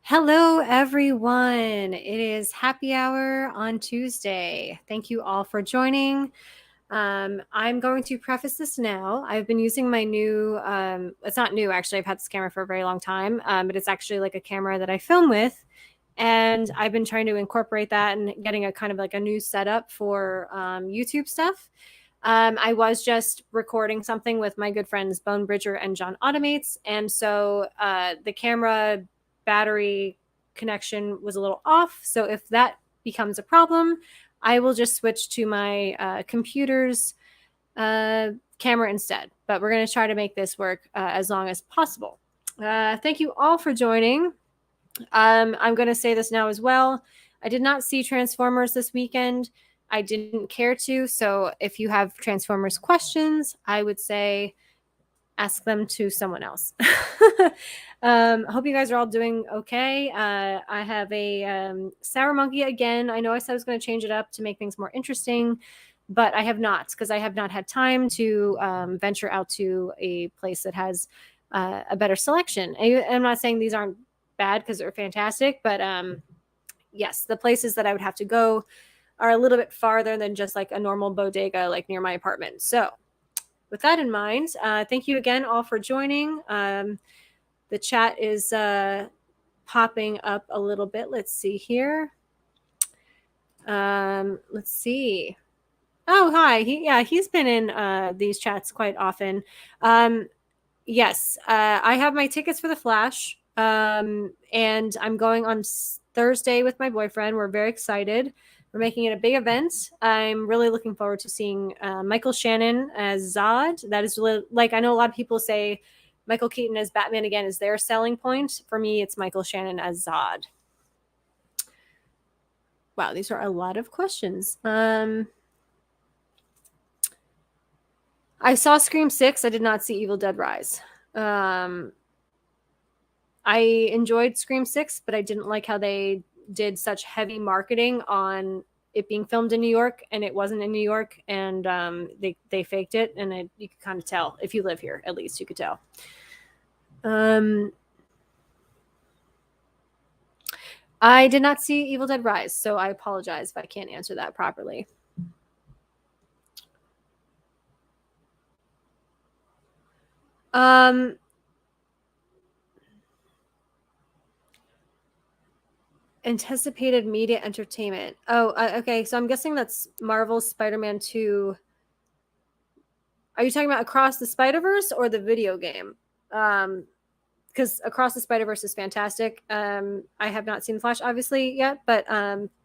Hello, everyone. It is happy hour on Tuesday. Thank you all for joining. I'm going to preface this now. I've been using my new, it's not new actually, I've had this camera for a very long time, but it's actually like a camera that I film with. And I've been trying to incorporate that and getting a kind of like a new setup for YouTube stuff. I was just recording something with my good friends Bone Bridger and John Automates. And so the camera battery connection was a little off. So if that becomes a problem, I will just switch to my computer's camera instead. But we're going to try to make this work as long as possible. Thank you all for joining. I'm going to say this now as well. I did not see Transformers this weekend. I didn't care to. So if you have Transformers questions, I would say ask them to someone else. I hope you guys are all doing okay. I have a sour monkey again. I know I said I was going to change it up to make things more interesting, but I have not because I have not had time to venture out to a place that has a better selection. I'm not saying these aren't bad because they're fantastic, but yes, the places that I would have to go are a little bit farther than just like a normal bodega like near my apartment. So with that in mind, thank you again all for joining. The chat is popping up a little bit. Let's see here. Let's see. Oh, hi. He's been in these chats quite often. Yes, I have my tickets for the Flash, and I'm going on Thursday with my boyfriend. We're very excited. We're making it a big event. I'm really looking forward to seeing Michael Shannon as Zod. That is really, like, I know a lot of people say Michael Keaton as Batman again is their selling point. For me, it's Michael Shannon as Zod. Wow, these are a lot of questions. I saw Scream 6. I did not see Evil Dead Rise. I enjoyed Scream 6, but I didn't like how they did such heavy marketing on it being filmed in New York, and it wasn't in New York, and they faked it, and you could kind of tell. If you live here, at least you could tell. I did not see Evil Dead Rise, so I apologize if I can't answer that properly. Anticipated media entertainment. Oh, okay. So I'm guessing that's Marvel's Spider-Man 2. Are you talking about Across the Spider-Verse or the video game? Because Across the Spider-Verse is fantastic. I have not seen Flash, obviously, yet, but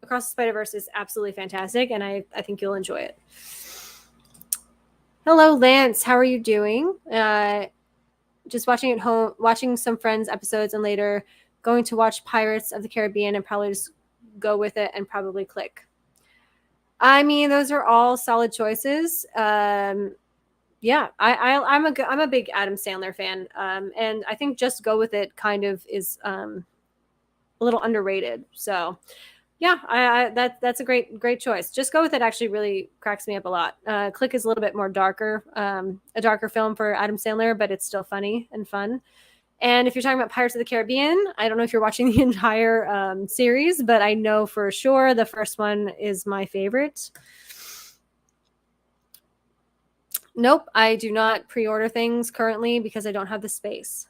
Across the Spider-Verse is absolutely fantastic, and I think you'll enjoy it. Hello, Lance. How are you doing? Just watching at home, watching some Friends episodes, and later going to watch Pirates of the Caribbean and probably just go with it and probably click. I mean, those are all solid choices. Yeah, I'm a big Adam Sandler fan, and I think Just Go With It kind of is a little underrated. So, yeah, that's a great choice. Just Go With It actually really cracks me up a lot. Click is a little bit more darker, a darker film for Adam Sandler, but it's still funny and fun. And if you're talking about Pirates of the Caribbean, I don't know if you're watching the entire series, but I know for sure the first one is my favorite. Nope, I do not pre-order things currently because I don't have the space.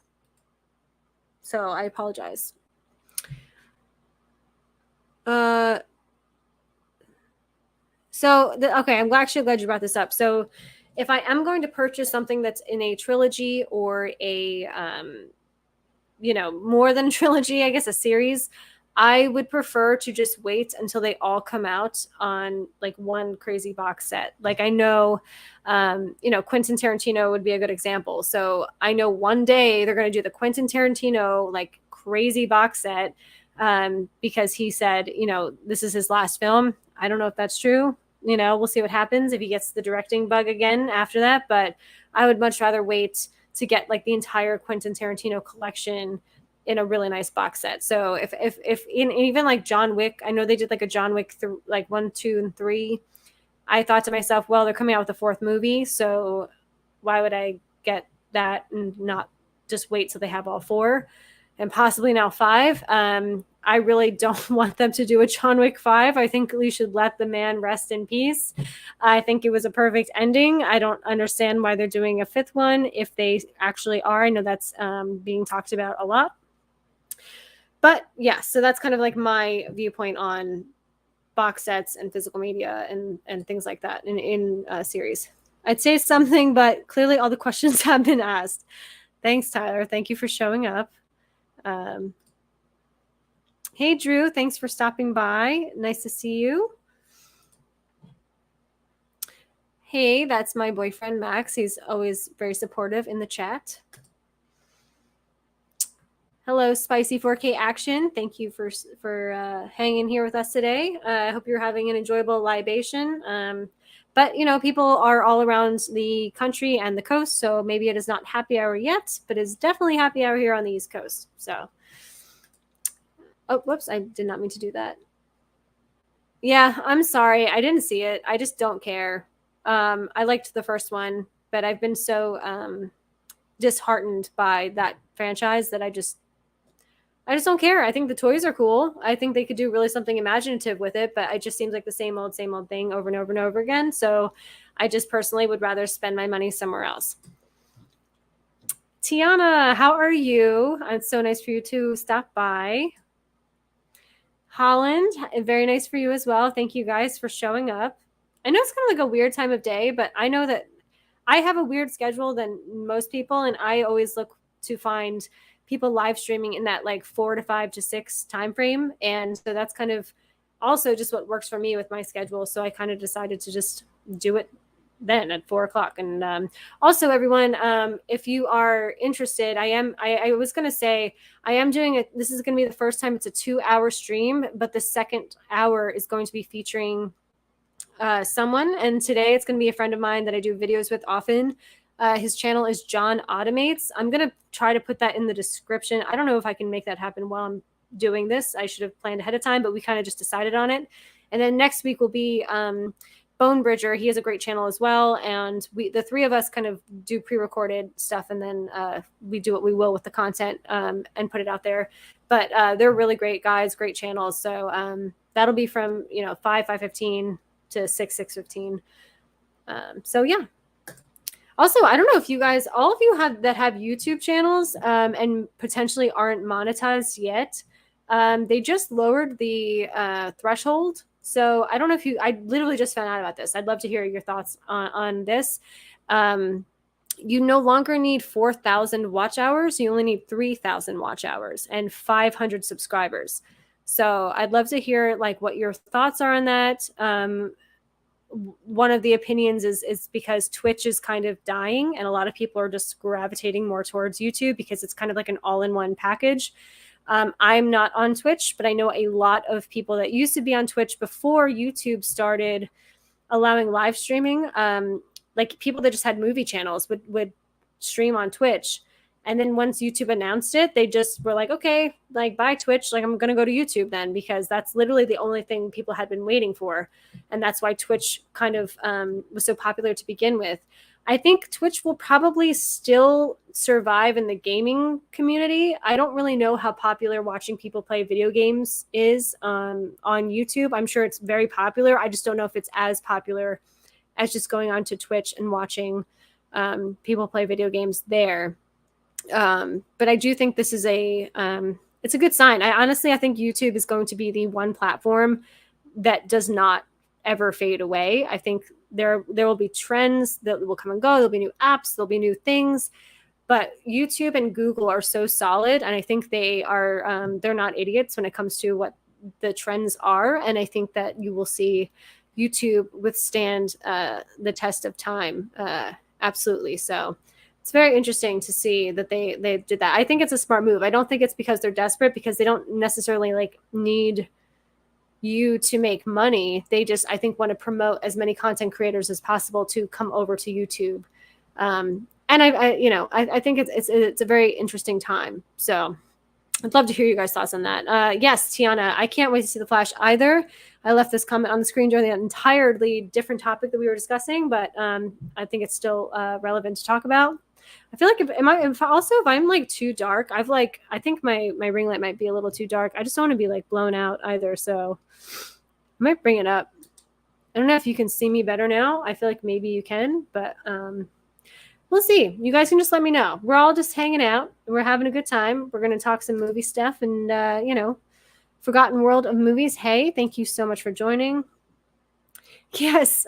So I apologize. Okay, I'm actually glad you brought this up. So if I am going to purchase something that's in a trilogy or a, more than a trilogy, I guess a series, I would prefer to just wait until they all come out on like one crazy box set. Like I know, Quentin Tarantino would be a good example. So I know one day they're going to do the Quentin Tarantino like crazy box set because he said, this is his last film. I don't know if that's true. We'll see what happens if he gets the directing bug again after that. But I would much rather wait to get like the entire Quentin Tarantino collection in a really nice box set. So if even like John Wick, I know they did like a John Wick like 1, 2, and 3. I thought to myself, well, they're coming out with a 4th movie, so why would I get that and not just wait till they have all 4? and possibly now 5. I really don't want them to do a John Wick 5. I think we should let the man rest in peace. I think it was a perfect ending. I don't understand why they're doing a 5th one if they actually are. I know that's being talked about a lot. But yeah, so that's kind of like my viewpoint on box sets and physical media and things like that in series. I'd say something, but clearly all the questions have been asked. Thanks, Tyler. Thank you for showing up. Hey, Drew. Thanks for stopping by. Nice to see you. Hey, that's my boyfriend, Max. He's always very supportive in the chat. Hello, Spicy 4K Action. Thank you for hanging here with us today. I hope you're having an enjoyable libation. But, you know, people are all around the country and the coast, so maybe it is not happy hour yet, but it's definitely happy hour here on the East Coast. So, oh, whoops, I did not mean to do that. Yeah, I'm sorry. I didn't see it. I just don't care. I liked the first one, but I've been so disheartened by that franchise that I just don't care. I think the toys are cool. I think they could do really something imaginative with it, but it just seems like the same old thing over and over and over again. So I just personally would rather spend my money somewhere else. Tiana, how are you? It's so nice for you to stop by. Holland, very nice for you as well. Thank you guys for showing up. I know it's kind of like a weird time of day, but I know that I have a weird schedule than most people, and I always look to find people live streaming in that like 4 to 5 to 6 time frame, and so that's kind of also just what works for me with my schedule. So I kind of decided to just do it then at 4 o'clock. And also, everyone, if you are interested, I was going to say I am doing it. This is going to be the first time it's a 2-hour stream, but the second hour is going to be featuring someone, and today it's going to be a friend of mine that I do videos with often. His channel is John Automates. I'm going to try to put that in the description. I don't know if I can make that happen while I'm doing this. I should have planned ahead of time, but we kind of just decided on it. And then next week will be Bone Bridger. He has a great channel as well, and the 3 of us kind of do pre-recorded stuff, and then we do what we will with the content and put it out there. But they're really great guys, great channels. So that'll be from 5:15 to 6:15. So yeah. Also, I don't know if you guys, all of you have YouTube channels and potentially aren't monetized yet. They just lowered the threshold. So I don't know if I literally just found out about this. I'd love to hear your thoughts on this. You no longer need 4,000 watch hours. You only need 3,000 watch hours and 500 subscribers. So I'd love to hear like what your thoughts are on that. One of the opinions is because Twitch is kind of dying, and a lot of people are just gravitating more towards YouTube because it's kind of like an all-in-one package. I'm not on Twitch, but I know a lot of people that used to be on Twitch before YouTube started allowing live streaming. Like people that just had movie channels would stream on Twitch. And then once YouTube announced it, they just were like, okay, like bye Twitch. Like I'm going to go to YouTube then, because that's literally the only thing people had been waiting for. And that's why Twitch kind of was so popular to begin with. I think Twitch will probably still survive in the gaming community. I don't really know how popular watching people play video games is on YouTube. I'm sure it's very popular. I just don't know if it's as popular as just going on to Twitch and watching people play video games there. But I do think this is it's a good sign. I think YouTube is going to be the one platform that does not ever fade away. I think there will be trends that will come and go. There'll be new apps, there'll be new things, but YouTube and Google are so solid. And I think they are, they're not idiots when it comes to what the trends are. And I think that you will see YouTube withstand the test of time. Absolutely. So it's very interesting to see that they did that. I think it's a smart move. I don't think it's because they're desperate, because they don't necessarily like need you to make money. They just, I think, want to promote as many content creators as possible to come over to YouTube. And I think it's a very interesting time. So I'd love to hear you guys' thoughts on that. Yes, Tiana, I can't wait to see The Flash either. I left this comment on the screen during the entirely different topic that we were discussing, but I think it's still relevant to talk about. I feel like if I'm like too dark, I think my ring light might be a little too dark. I just don't want to be like blown out either. So I might bring it up. I don't know if you can see me better now. I feel like maybe you can, but we'll see. You guys can just let me know. We're all just hanging out. We're having a good time. We're gonna talk some movie stuff and Forgotten World of Movies. Hey, thank you so much for joining. Yes,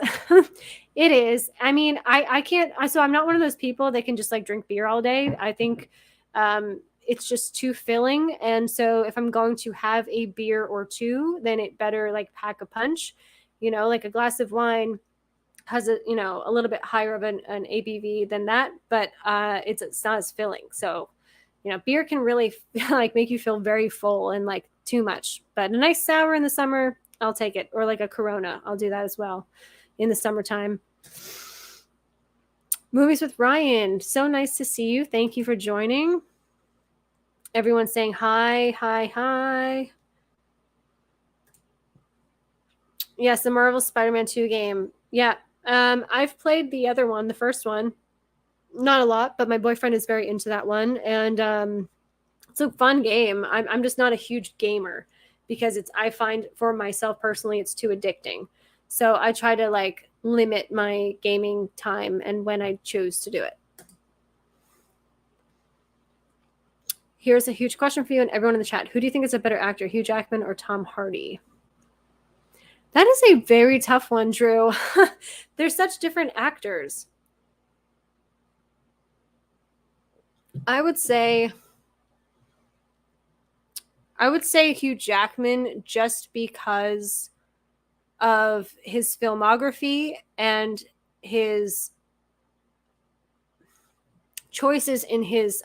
it is. I mean, I can't. So I'm not one of those people that can just like drink beer all day. I think it's just too filling. And so if I'm going to have a beer or two, then it better like pack a punch. Like a glass of wine has a little bit higher of an ABV than that, but it's not as filling. So beer can really like make you feel very full and like too much. But a nice sour in the summer, I'll take it. Or like a Corona, I'll do that as well in the summertime. Movies with Ryan, so nice to see you. Thank you for joining. Everyone's saying hi, hi, hi. Yes, the Marvel Spider-Man 2 game. Yeah, I've played the other one, the first one. Not a lot, but my boyfriend is very into that one, and it's a fun game. I'm just not a huge gamer because I find for myself personally it's too addicting. So I try to like limit my gaming time and when I choose to do it. Here's a huge question for you and everyone in the chat. Who do you think is a better actor, Hugh Jackman or Tom Hardy? That is a very tough one, Drew. They're such different actors. I would say Hugh Jackman just because of his filmography and his choices in his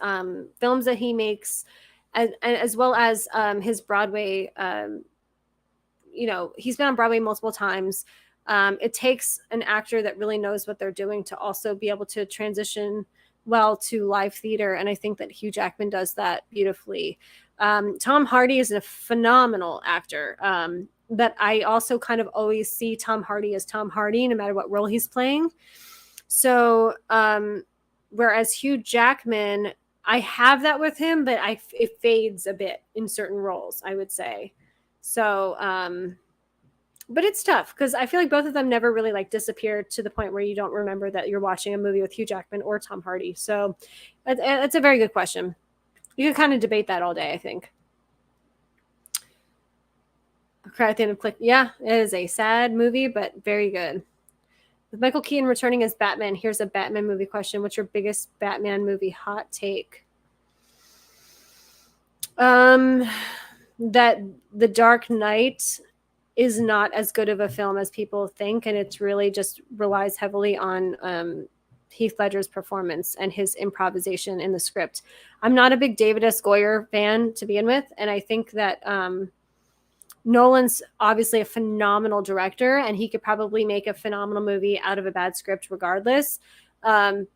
films that he makes, as well as his Broadway. He's been on Broadway multiple times. It takes an actor that really knows what they're doing to also be able to transition well to live theater, and I think that Hugh Jackman does that beautifully. Tom Hardy is a phenomenal actor, but I also kind of always see Tom Hardy as Tom Hardy no matter what role he's playing. So whereas Hugh Jackman, I have that with him, but it fades a bit in certain roles, I would say. So but it's tough because I feel like both of them never really like disappeared to the point where you don't remember that you're watching a movie with Hugh Jackman or Tom Hardy. So it's a very good question. You can kind of debate that all day, I think. Cry at the end of Click. Yeah, it is a sad movie, but very good. With Michael Keaton returning as Batman, here's a Batman movie question. What's your biggest Batman movie hot take? That The Dark Knight is not as good of a film as people think, and it's really just relies heavily on Heath Ledger's performance and his improvisation in the script. I'm not a big David S. Goyer fan to begin with, and I think that Nolan's obviously a phenomenal director, and he could probably make a phenomenal movie out of a bad script regardless. But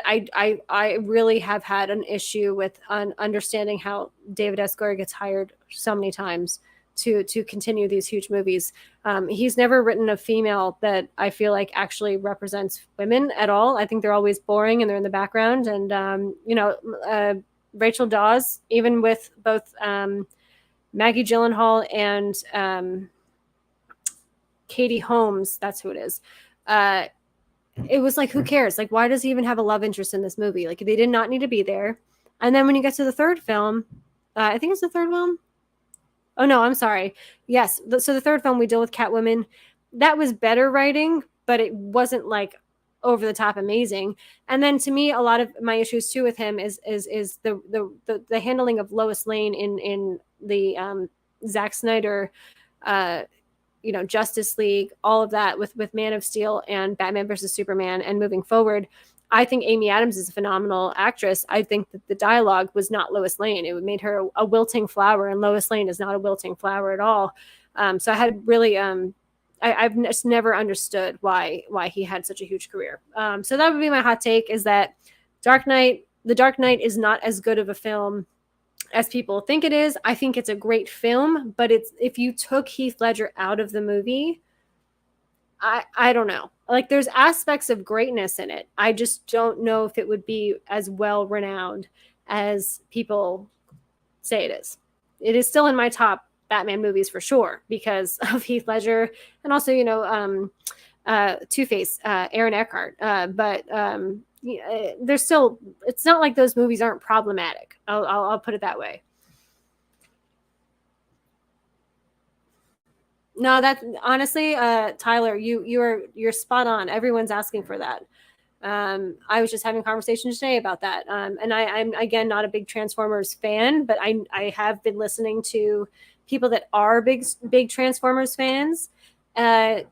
I really have had an issue with understanding how David S. Goyer gets hired so many times to continue these huge movies. He's never written a female that I feel like actually represents women at all. I think they're always boring and they're in the background. And, Rachel Dawes, even with both Maggie Gyllenhaal and Katie Holmes, that's who it is. It was like, who cares? Like, why does he even have a love interest in this movie? Like, they did not need to be there. And then when you get to the third film, I think it's the third film. Oh, no, I'm sorry. Yes. So the third film, we deal with Catwoman. That was better writing, but it wasn't like over the top amazing. And then to me, a lot of my issues too with him is the handling of Lois Lane in the Zack Snyder Justice League, all of that with Man of Steel and Batman versus Superman. And moving forward, I think Amy Adams is a phenomenal actress. I think that the dialogue was not Lois Lane. It made her a wilting flower, and Lois Lane is not a wilting flower at all. So I had really, I've just never understood why he had such a huge career. So that would be my hot take: is that The Dark Knight is not as good of a film as people think it is. I think it's a great film, but if you took Heath Ledger out of the movie, I don't know. like there's aspects of greatness in it. I just don't know if it would be as well renowned as people say it is. It is still in my top Batman movies for sure because of Heath Ledger and also, Two-Face, Aaron Eckhart. But yeah, there's still, it's not like those movies aren't problematic. I'll put it that way. No, that honestly, Tyler, you're spot on. Everyone's asking for that. I was just having a conversation today about that. And I'm again not a big Transformers fan, but I have been listening to people that are big Transformers fans, and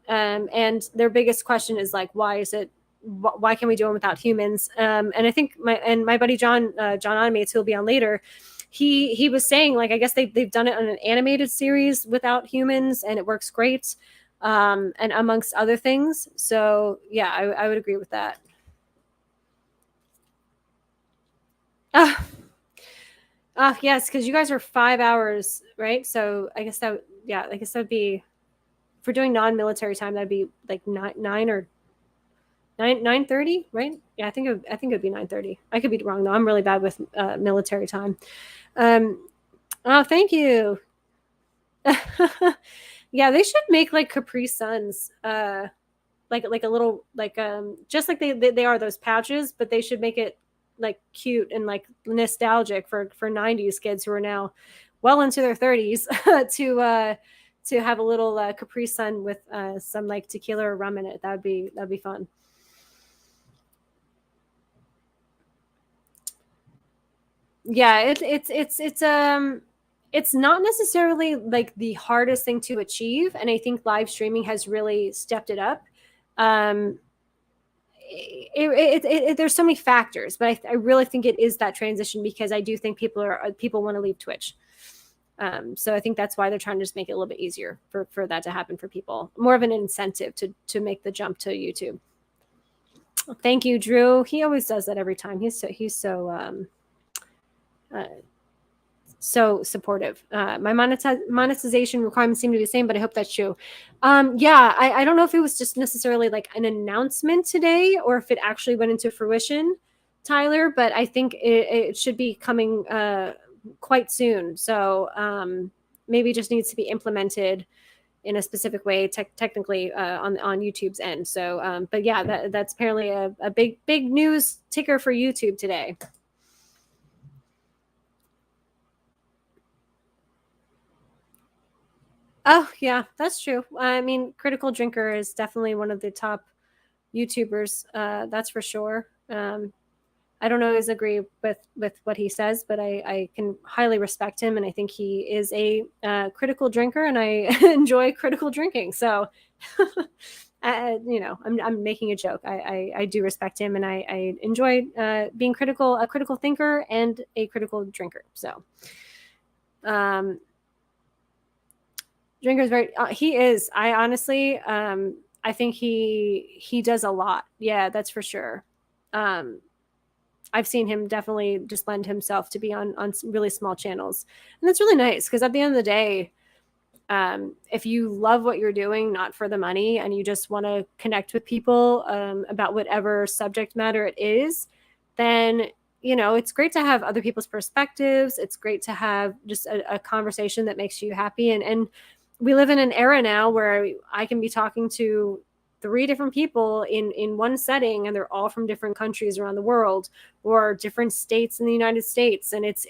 their biggest question is like, why is it? Why can we do it without humans? And I think my buddy John Animates, who'll be on later, he was saying like I guess they've done it on an animated series without humans, and it works great, and amongst other things. So yeah, I would agree with that. Uh, yes, because you guys are 5 hours, right? So I guess that, yeah, I guess that'd be, for doing non-military time, that'd be like nine or 9:30, right? Yeah, I think it'd be 9:30. I could be wrong though. I'm really bad with military time. Um, oh, thank you. Yeah, they should make like Capri Suns, like a little like just like they are those pouches, but they should make it like cute and like nostalgic for 90s kids who are now well into their 30s to have a little Capri Sun with some like tequila or rum in it. That'd be fun. Yeah, it's not necessarily like the hardest thing to achieve, and I think live streaming has really stepped it up. um there's so many factors, but I really think it is that transition because I do think people want to leave Twitch. So I think that's why they're trying to just make it a little bit easier for that to happen for people, more of an incentive to make the jump to YouTube. Thank you, Drew. He always does that every time. Uh, so supportive. My monetization requirements seem to be the same, but I hope that's true. Yeah, I don't know if it was just necessarily like an announcement today or if it actually went into fruition, Tyler, but I think it should be coming quite soon. So maybe it just needs to be implemented in a specific way, technically on YouTube's end. So, but yeah, that's apparently a big news ticker for YouTube today. Oh yeah, that's true. I mean, Critical Drinker is definitely one of the top YouTubers. That's for sure. I don't always agree with what he says, but I can highly respect him, and I think he is a critical drinker, and I enjoy critical drinking. So, I'm making a joke. I do respect him, and I enjoy being critical, a critical thinker, and a critical drinker. So, um, Drinker's very. He is. I honestly, I think he does a lot. Yeah, that's for sure. Um, I've seen him definitely just lend himself to be on really small channels, and that's really nice because at the end of the day, if you love what you're doing, not for the money, and you just want to connect with people about whatever subject matter it is, then it's great to have other people's perspectives. It's great to have just a conversation that makes you happy, and we live in an era now where I can be talking to three different people in one setting, and they're all from different countries around the world or different states in the United States. And it's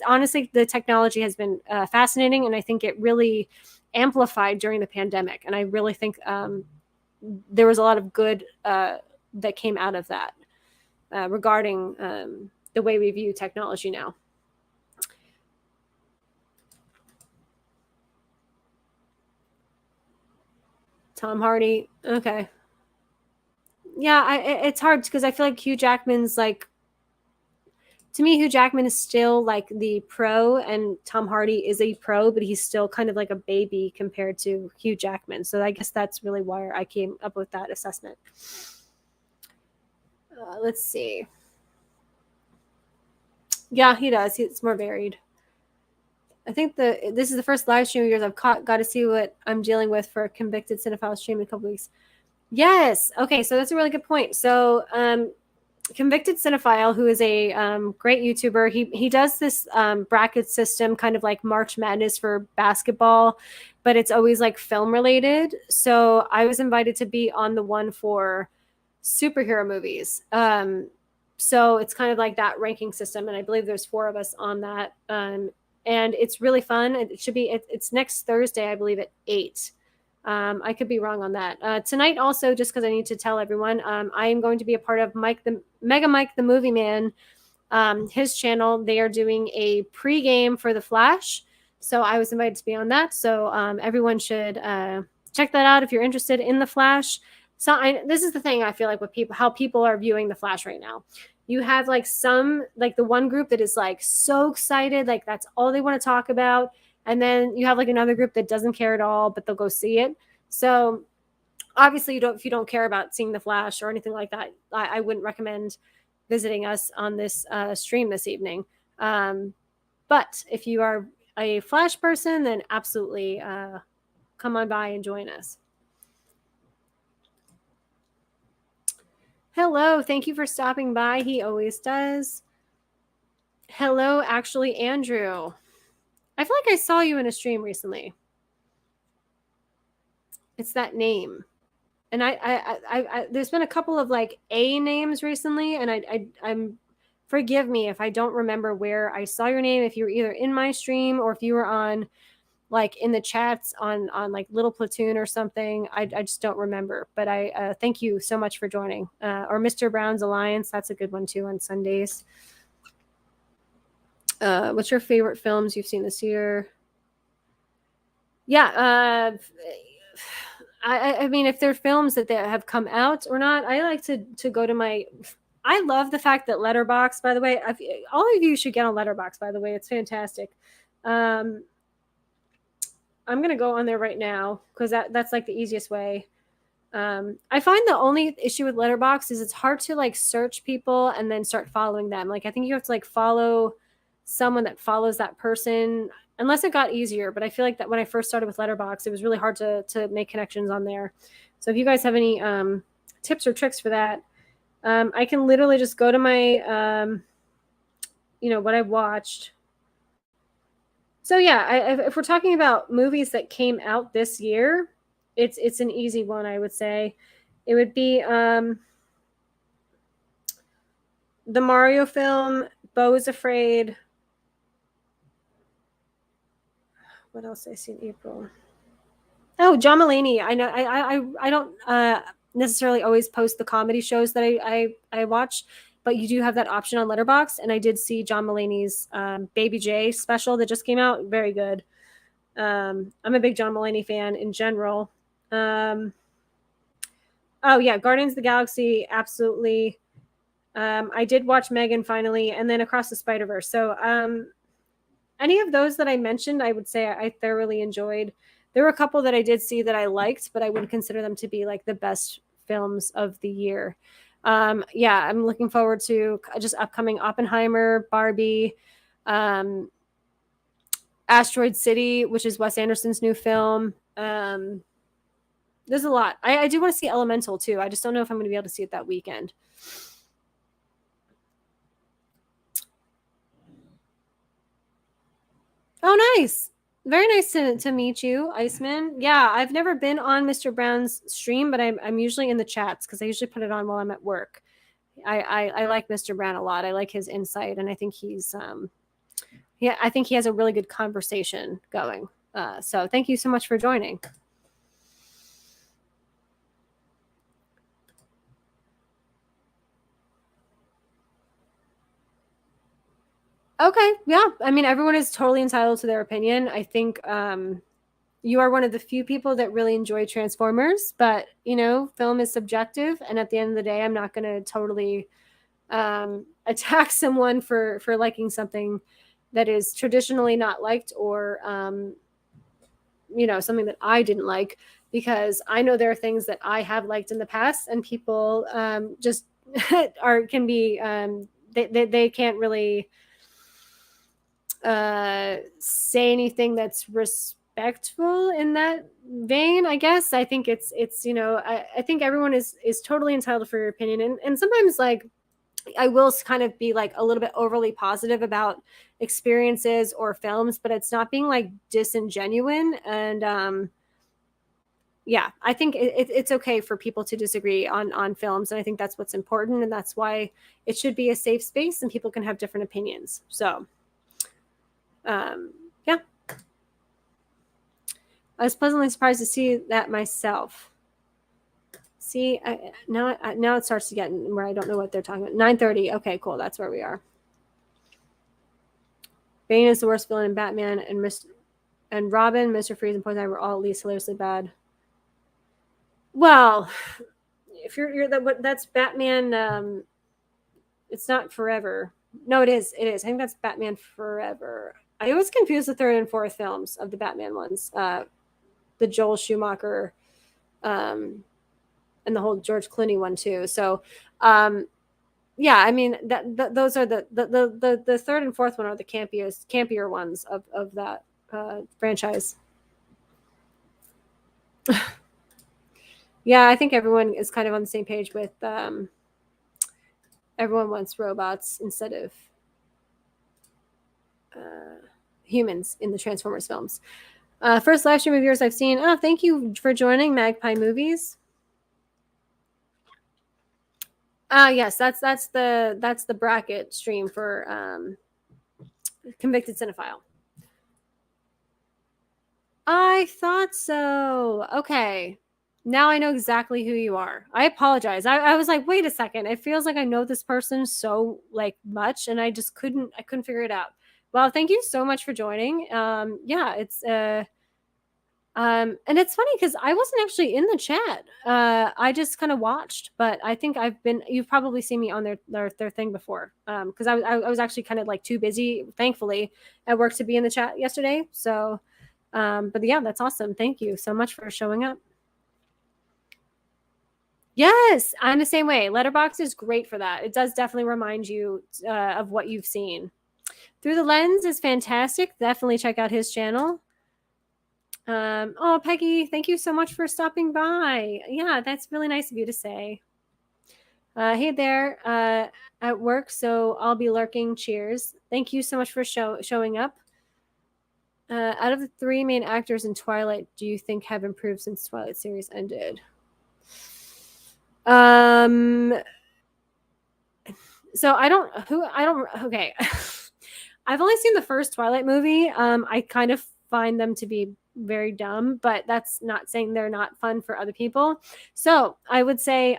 honestly, the technology has been fascinating, and I think it really amplified during the pandemic. And I really think there was a lot of good that came out of that regarding the way we view technology now. Tom Hardy. Okay. Yeah, it's hard because I feel like Hugh Jackman's like, to me, Hugh Jackman is still like the pro, and Tom Hardy is a pro, but he's still kind of like a baby compared to Hugh Jackman. So I guess that's really why I came up with that assessment. Let's see. Yeah, he does. It's more varied. I think this is the first live stream of yours I've got to see what I'm dealing with for a convicted cinephile stream in a couple weeks. Yes. Okay. So that's a really good point. So, Convicted Cinephile, who is a great YouTuber, he does this bracket system, kind of like March Madness for basketball, but it's always like film related. So I was invited to be on the one for superhero movies. So it's kind of like that ranking system, and I believe there's four of us on that. And it's really fun. It should be. It's next Thursday, I believe, at 8. I could be wrong on that. Tonight, also, just because I need to tell everyone, I am going to be a part of Mike the Movie Man, his channel. They are doing a pregame for The Flash, so I was invited to be on that. So everyone should check that out if you're interested in The Flash. So this is the thing I feel like with people, how people are viewing The Flash right now. You have like like the one group that is like so excited, like that's all they want to talk about, and then you have like another group that doesn't care at all, but they'll go see it. So obviously, if you don't care about seeing the Flash or anything like that, I wouldn't recommend visiting us on this stream this evening. But if you are a Flash person, then absolutely come on by and join us. Hello, thank you for stopping by. He always does. Hello, actually, Andrew. I feel like I saw you in a stream recently. It's that name. And there's been a couple of like A names recently, and I'm forgive me if I don't remember where I saw your name. If you were either in my stream or if you were on like in the chats on like Little Platoon or something. I just don't remember. But I thank you so much for joining. Or Mr. Brown's Alliance. That's a good one too on Sundays. What's your favorite films you've seen this year? Yeah. I mean, if they're films that have come out or not, I like to go to my. I love the fact that Letterbox. By the way, all of you should get on Letterbox. By the way, it's fantastic. I'm gonna go on there right now because that's like the easiest way. I find the only issue with Letterbox is it's hard to like search people and then start following them. Like I think you have to like follow someone that follows that person, unless it got easier. But I feel like that when I first started with Letterbox, it was really hard to make connections on there. So if you guys have any tips or tricks for that, I can literally just go to my what I watched. So yeah, if we're talking about movies that came out this year, it's an easy one, I would say. It would be the Mario film, Beau is Afraid. What else did I see in April? Oh, John Mulaney. I know. I don't necessarily always post the comedy shows that I watch, but you do have that option on Letterboxd, and I did see John Mulaney's Baby J special that just came out. Very good. I'm a big John Mulaney fan in general. Oh yeah, Guardians of the Galaxy, absolutely. I did watch Megan finally, and then Across the Spider-Verse. So any of those that I mentioned, I would say I thoroughly enjoyed. There were a couple that I did see that I liked, but I wouldn't consider them to be like the best films of the year. Yeah, I'm looking forward to just upcoming Oppenheimer, Barbie, Asteroid City, which is Wes Anderson's new film. There's a lot. I do want to see Elemental too. I just don't know if I'm going to be able to see it that weekend. Oh, nice. Very nice to meet you, Iceman. Yeah, I've never been on Mr. Brown's stream, but I'm usually in the chats because I usually put it on while I'm at work. I like Mr. Brown a lot. I like his insight, and I think I think he has a really good conversation going. So thank you so much for joining. Okay, yeah. I mean, everyone is totally entitled to their opinion. I think you are one of the few people that really enjoy Transformers, but film is subjective, and at the end of the day, I'm not going to totally attack someone for liking something that is traditionally not liked, or something that I didn't like, because I know there are things that I have liked in the past, and people just can be they can't really say anything that's respectful in that vein, I guess. I think it's I think everyone is totally entitled for your opinion, and sometimes like I will kind of be like a little bit overly positive about experiences or films, but it's not being like disingenuine. And yeah, I think it's okay for people to disagree on films, and I think that's what's important, and that's why it should be a safe space, and people can have different opinions. So, yeah, I was pleasantly surprised to see that myself. See, now it starts to get where I don't know what they're talking about. 9:30. Okay, cool. That's where we are. Bane is the worst villain in Batman, and Robin, Mr. Freeze, and Poison Ivy were all at least hilariously bad. Well, if you're that's Batman. It's not Forever. No, it is. It is. I think that's Batman Forever. I always confuse the third and fourth films of the Batman ones. The Joel Schumacher, and the whole George Clooney one too. So, yeah, I mean those are the third and fourth one are the campier ones of that franchise. Yeah, I think everyone is kind of on the same page with everyone wants robots instead of humans in the Transformers films. First live stream of yours I've seen. Oh, thank you for joining Magpie Movies. Yes, that's the bracket stream for Convicted Cinephile. I thought so. Okay. Now I know exactly who you are. I apologize. I was like, wait a second. It feels like I know this person so like much, and I couldn't figure it out. Well, thank you so much for joining. Yeah, it's and it's funny because I wasn't actually in the chat. I just kind of watched, but I think you've probably seen me on their thing before. Because I was actually kind of like too busy, thankfully, at work to be in the chat yesterday. So, but yeah, that's awesome. Thank you so much for showing up. Yes, I'm the same way. Letterboxd is great for that. It does definitely remind you of what you've seen. Through the Lens is fantastic. Definitely check out his channel. Oh, Peggy, thank you so much for stopping by. Yeah, that's really nice of you to say. Hey there, at work, so I'll be lurking. Cheers. Thank you so much for showing up. Out of the three main actors in Twilight, do you think have improved since Twilight series ended? So okay. I've only seen the first Twilight movie. I kind of find them to be very dumb, but that's not saying they're not fun for other people. So I would say,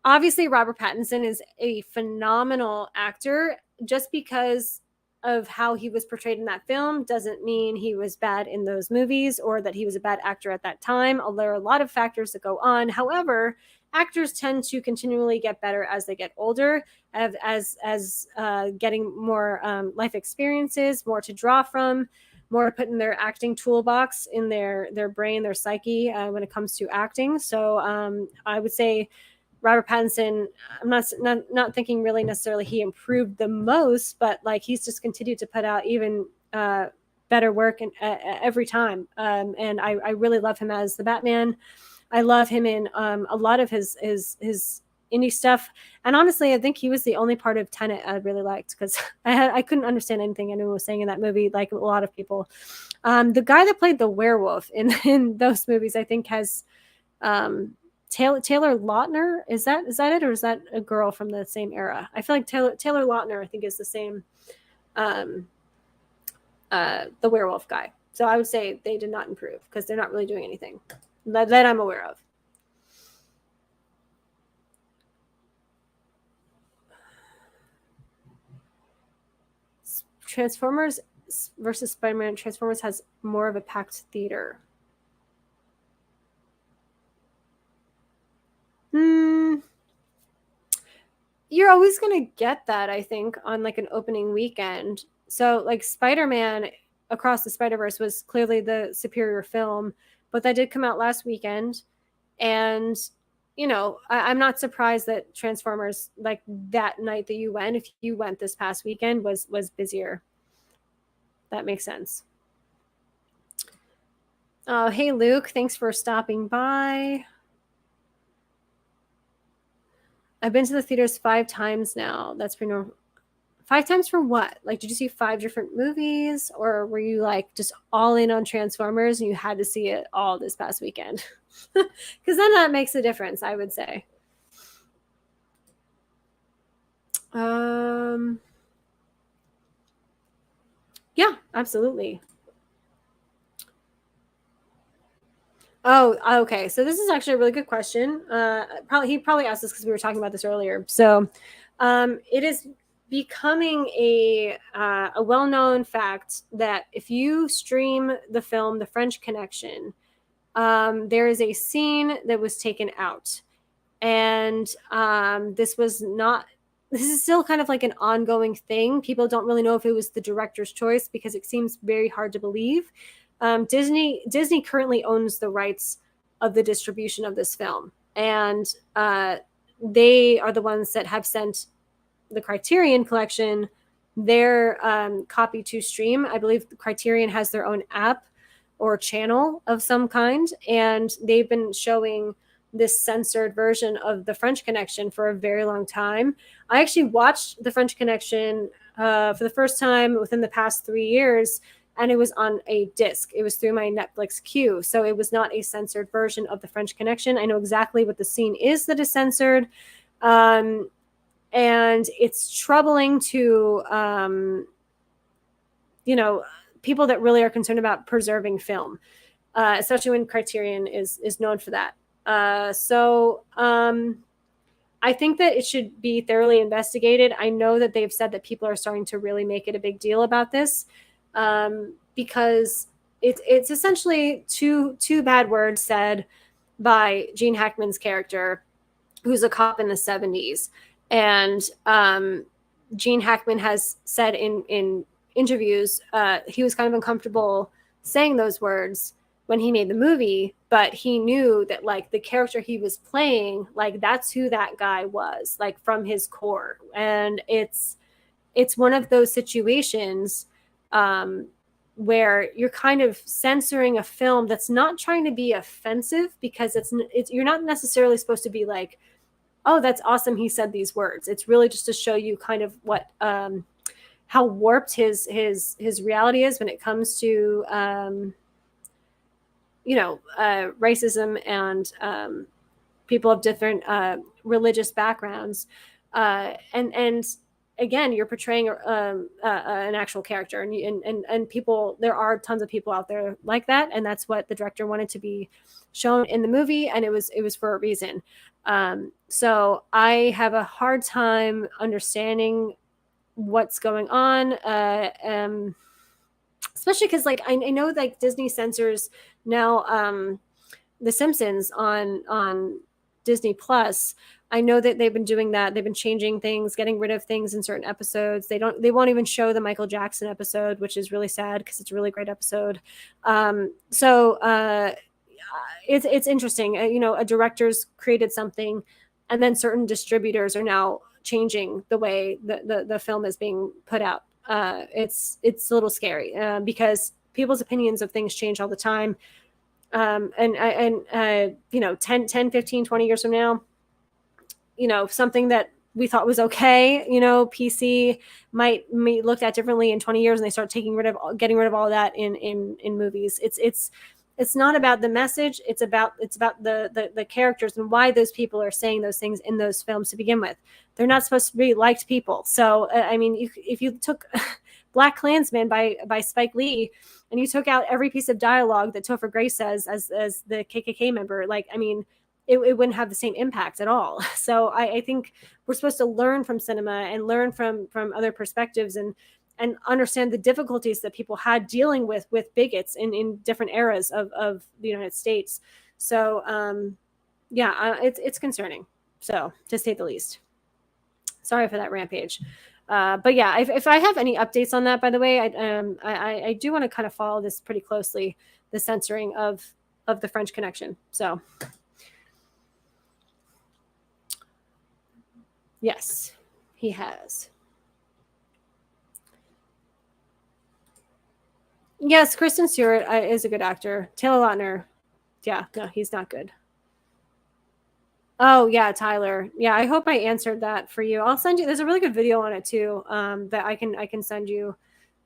obviously Robert Pattinson is a phenomenal actor. Just because of how he was portrayed in that film doesn't mean he was bad in those movies or that he was a bad actor at that time. There are a lot of factors that go on. However, actors tend to continually get better as they get older, as getting more life experiences, more to draw from, more put in their acting toolbox in their brain, their psyche when it comes to acting. So I would say Robert Pattinson, I'm not thinking really necessarily he improved the most, but like he's just continued to put out even better work every time. And I really love him as the Batman. I love him in a lot of his indie stuff. And honestly, I think he was the only part of Tenet I really liked because I couldn't understand anything anyone was saying in that movie, like a lot of people. The guy that played the werewolf in those movies, I think, has Taylor Lautner. Is that it, or is that a girl from the same era? I feel like Taylor Lautner, I think, is the same the werewolf guy. So I would say they did not improve because they're not really doing anything that I'm aware of. Transformers versus Spider-Man. Transformers has more of a packed theater. You're always going to get that, I think, on like an opening weekend. So like Spider-Man Across the Spider-Verse was clearly the superior film, but that did come out last weekend. And, I'm not surprised that Transformers, like that night that you went, if you went this past weekend, was busier. That makes sense. Oh, hey, Luke. Thanks for stopping by. I've been to the theaters 5 times now. That's pretty normal. 5 times for what? Like, did you see 5 different movies, or were you like just all in on Transformers and you had to see it all this past weekend? Because then that makes a difference, I would say. Um, yeah, absolutely. Oh, okay. So this is actually a really good question. He probably asked this because we were talking about this earlier. So, it is becoming a well known fact that if you stream the film The French Connection, there is a scene that was taken out, and this was not. This is still kind of like an ongoing thing. People don't really know if it was the director's choice because it seems very hard to believe. Disney currently owns the rights of the distribution of this film, and they are the ones that have sent the Criterion Collection their copy to stream. I believe Criterion has their own app or channel of some kind, and they've been showing this censored version of The French Connection for a very long time. I actually watched The French Connection for the first time within the past 3 years, and it was on a disc. It was through my Netflix queue, so it was not a censored version of The French Connection. I know exactly what the scene is that is censored. Um, and it's troubling to people that really are concerned about preserving film, especially when Criterion is known for that. I think that it should be thoroughly investigated. I know that they've said that people are starting to really make it a big deal about this, because it's essentially two bad words said by Gene Hackman's character, who's a cop in the 70s. And Gene Hackman has said in interviews he was kind of uncomfortable saying those words when he made the movie, but he knew that like the character he was playing, like that's who that guy was, like from his core. And it's one of those situations um, where you're kind of censoring a film that's not trying to be offensive, because it's you're not necessarily supposed to be like, oh, that's awesome, he said these words. It's really just to show you kind of what how warped his reality is when it comes to racism and people of different religious backgrounds, and again, you're portraying an actual character, and people, there are tons of people out there like that, and that's what the director wanted to be shown in the movie, and it was for a reason. So I have a hard time understanding what's going on, especially because like I know like Disney censors now the Simpsons on Disney Plus. I know that they've been doing that. They've been changing things, getting rid of things in certain episodes. They won't even show the Michael Jackson episode, which is really sad because it's a really great episode. It's interesting. A director's created something, and then certain distributors are now changing the way the film is being put out. It's a little scary because people's opinions of things change all the time. And 10, 15, 20 years from now, something that we thought was okay, PC might be looked at differently in 20 years, and they start getting rid of all that in movies. It's not about the message. It's about the characters and why those people are saying those things in those films to begin with. They're not supposed to be liked people. So I mean, if you took Black Klansman by Spike Lee, and you took out every piece of dialogue that Topher Grace says as the KKK member, like, I mean, it wouldn't have the same impact at all. So I think we're supposed to learn from cinema and learn from other perspectives, and understand the difficulties that people had dealing with bigots in different eras of the United States. So it's concerning, so to say the least. Sorry for that rampage. But yeah, if I have any updates on that, by the way, I do want to kind of follow this pretty closely, the censoring of the French Connection. So yes, he has. Yes, Kristen Stewart is a good actor. Taylor Lautner, yeah, no, he's not good. Oh yeah, Tyler. Yeah, I hope I answered that for you. I'll send you. There's a really good video on it too, that I can send you,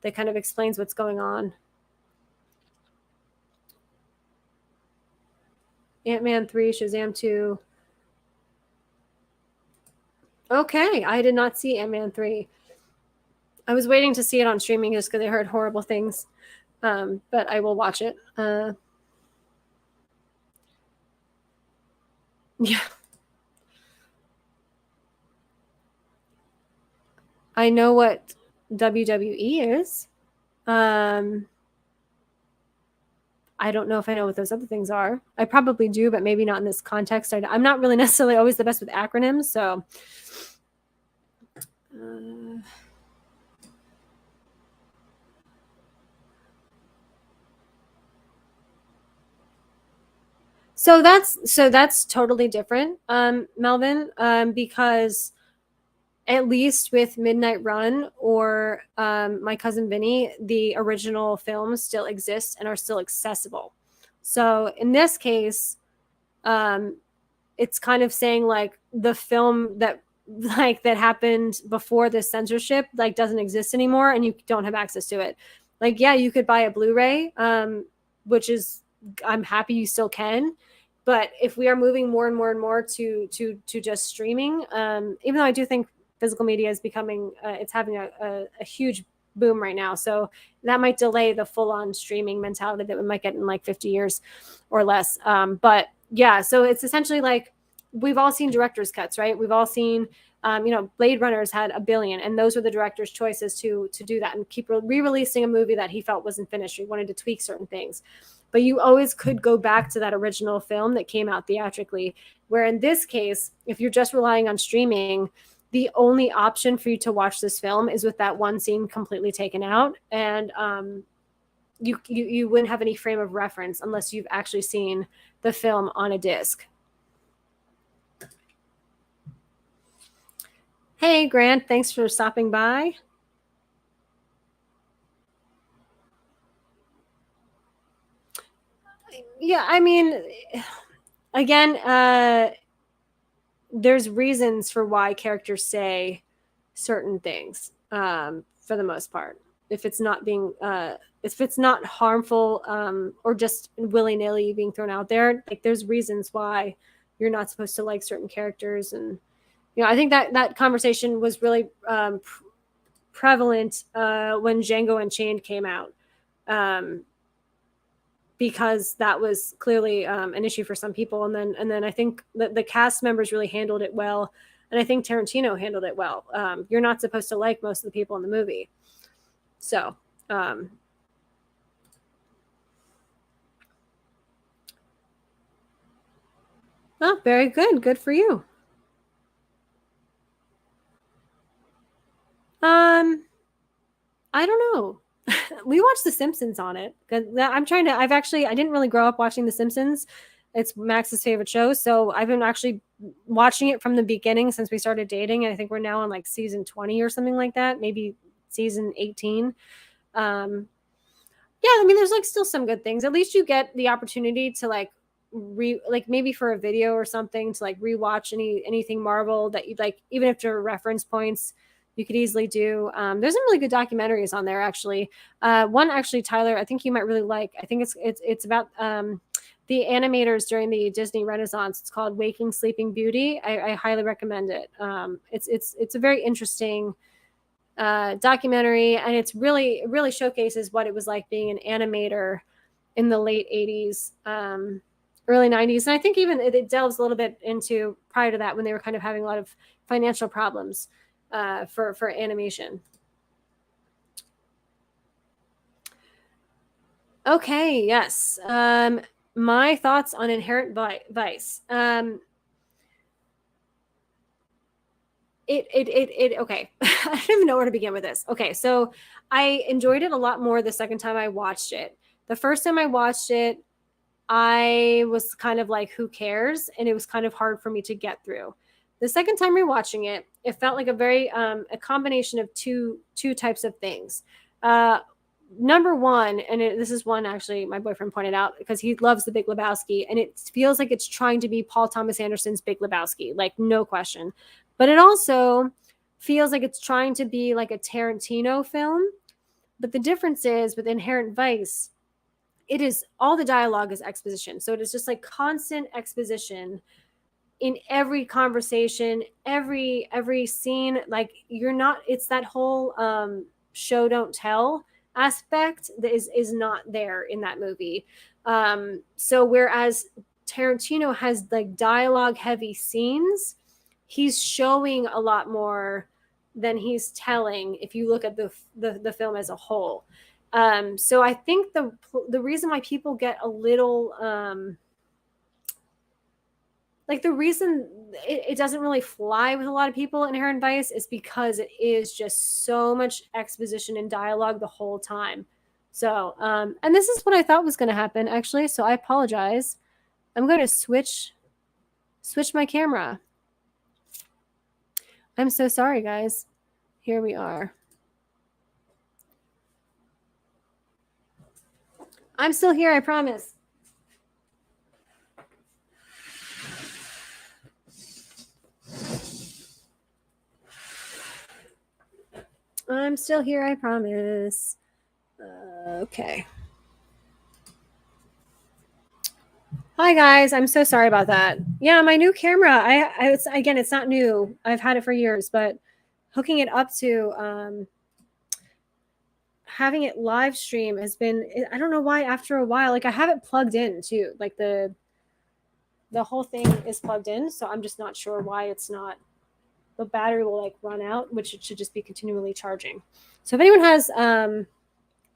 that kind of explains what's going on. Ant-Man 3, Shazam 2. Okay, I did not see Ant-Man 3. I was waiting to see it on streaming just because I heard horrible things. But I will watch it. Yeah, I know what WWE is. Um, I don't know if I know what those other things are. I probably do, but maybe not in this context. I'm not really necessarily always the best with acronyms. Uh, so that's totally different, Melvin, because at least with Midnight Run or My Cousin Vinny, the original films still exist and are still accessible. So in this case, um, it's kind of saying like the film that happened before this censorship like doesn't exist anymore and you don't have access to it. Like, yeah, you could buy a Blu-ray, which is, I'm happy you still can, but if we are moving more and more and more to just streaming, even though I do think physical media is becoming, it's having a huge boom right now, so that might delay the full-on streaming mentality that we might get in like 50 years or less. But yeah, so it's essentially like we've all seen director's cuts, right? We've all seen, Blade Runner's had a billion, and those were the director's choices to do that and keep re-releasing a movie that he felt wasn't finished. He wanted to tweak certain things, but you always could go back to that original film that came out theatrically. Where in this case, if you're just relying on streaming, the only option for you to watch this film is with that one scene completely taken out, and you wouldn't have any frame of reference unless you've actually seen the film on a disc. Hey, Grant, thanks for stopping by. Yeah, I mean, again, there's reasons for why characters say certain things, for the most part. If it's not being, if it's not harmful, or just willy nilly being thrown out there, like there's reasons why you're not supposed to like certain characters. And I think that conversation was really prevalent when Django Unchained came out, um, because that was clearly an issue for some people. And then I think that the cast members really handled it well, and I think Tarantino handled it well. You're not supposed to like most of the people in the movie, so. Um, oh, very good. Good for you. Um, I don't know. We watched The Simpsons on it. I'm trying to. I didn't really grow up watching The Simpsons. It's Max's favorite show, so I've been actually watching it from the beginning since we started dating. And I think we're now on like season 20 or something like that, maybe season 18. Um, yeah, I mean, there's like still some good things. At least you get the opportunity to like like maybe for a video or something to like rewatch anything Marvel that you'd like, even if they're reference points, you could easily do. There's some really good documentaries on there actually. One actually, Tyler, I think you might really like. I think it's about the animators during the Disney Renaissance. It's called Waking Sleeping Beauty. I highly recommend it. It's a very interesting documentary, and it really showcases what it was like being an animator in the late 80s, early 90s. And I think even it delves a little bit into prior to that when they were kind of having a lot of financial problems for animation. Okay, yes. My thoughts on Inherent Vice. Okay. I don't even know where to begin with this. Okay, so I enjoyed it a lot more the second time I watched it. The first time I watched it, I was kind of like, who cares? And it was kind of hard for me to get through. The second time rewatching it, it felt like a very a combination of two types of things. number one, and this is one actually my boyfriend pointed out because he loves the Big Lebowski, and it feels like it's trying to be Paul Thomas Anderson's Big Lebowski, like no question. But it also feels like it's trying to be like a Tarantino film. But the difference is with Inherent Vice, it is all the dialogue is exposition. So it is just like constant exposition in every conversation, every scene. Like you're not, it's that whole show don't tell aspect that is not there in that movie. So whereas Tarantino has like dialogue heavy scenes, he's showing a lot more than he's telling if you look at the film as a whole. So I think the reason why people get a little like the reason it doesn't really fly with a lot of people in Inherent Vice is because it is just so much exposition and dialogue the whole time. So and this is what I thought was going to happen actually, so I apologize. I'm going to switch my camera. I'm so sorry, guys. Here we are. I'm still here, I promise. I'm still here, I promise. Okay. Hi guys, I'm so sorry about that. Yeah, my new camera. Again, it's not new. I've had it for years, but hooking it up to having it live stream has been. I don't know why. After a while, like I have it plugged in too. Like the whole thing is plugged in, so I'm just not sure why it's not. The battery will like run out, which it should just be continually charging. So if anyone has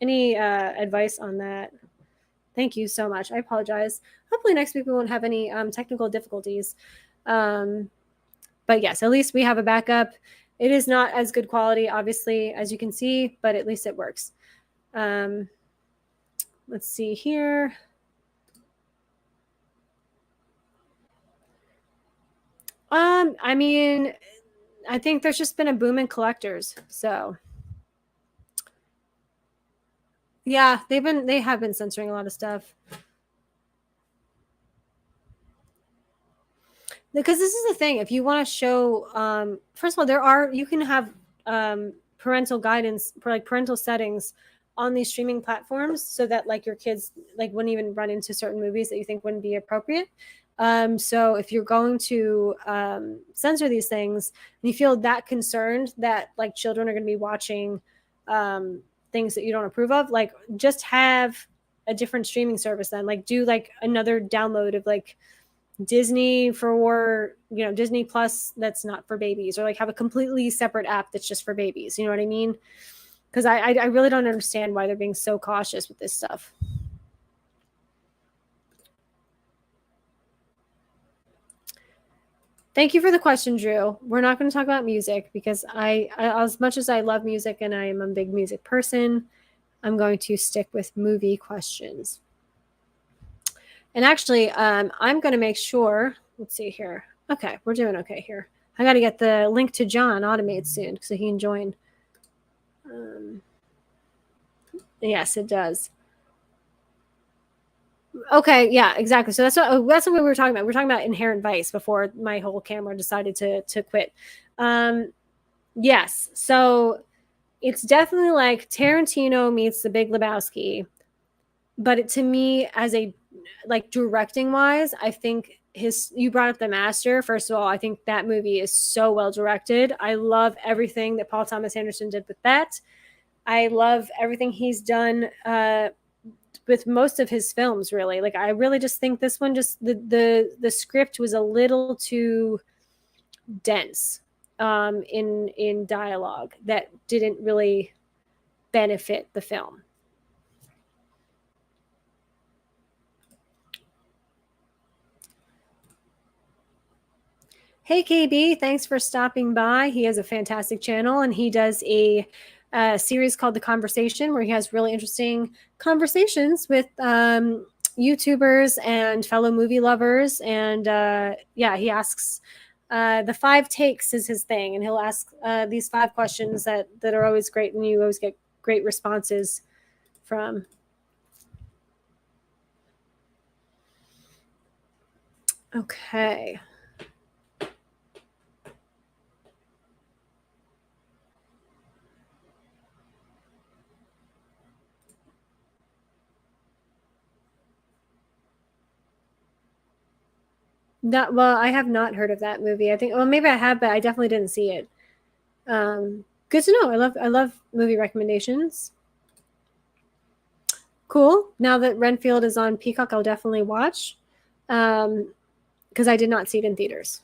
any advice on that, thank you so much. I apologize. Hopefully next week we won't have any technical difficulties. But yes, at least we have a backup. It is not as good quality, obviously, as you can see, but at least it works. Let's see here. I mean, I think there's just been a boom in collectors. So yeah, they have been censoring a lot of stuff. Because this is the thing, if you want to show first of all, you can have parental guidance for like parental settings on these streaming platforms so that like your kids like wouldn't even run into certain movies that you think wouldn't be appropriate. So if you're going to censor these things and you feel that concerned that like children are going to be watching things that you don't approve of, like just have a different streaming service then, like do like another download of like Disney for, Disney Plus that's not for babies, or like have a completely separate app that's just for babies. You know what I mean? Because I really don't understand why they're being so cautious with this stuff. Thank you for the question, Drew. We're not going to talk about music because I as much as I love music and I am a big music person, I'm going to stick with movie questions. And actually, I'm going to make sure, let's see here. Okay, we're doing okay here. I got to get the link to John automated soon so he can join. Yes, it does. Okay, yeah, exactly. So that's what we were talking about. We were talking about Inherent Vice before my whole camera decided to quit. Yes, so it's definitely like Tarantino meets The Big Lebowski, but to me, as a like directing wise, I think you brought up The Master. First of all, I think that movie is so well directed. I love everything that Paul Thomas Anderson did with that. I love everything he's done with most of his films, really. Like I really just think this one, just the script was a little too dense in dialogue that didn't really benefit the film. Hey KB, thanks for stopping by. He has a fantastic channel and he does a series called The Conversation where he has really interesting conversations with YouTubers and fellow movie lovers. And yeah, he asks the 5 takes is his thing, and he'll ask these 5 questions that are always great, and you always get great responses from? Okay. Well, I have not heard of that movie. I think, well, maybe I have, but I definitely didn't see it. Good to know. I love movie recommendations. Cool. Now that Renfield is on Peacock, I'll definitely watch. Because I did not see it in theaters.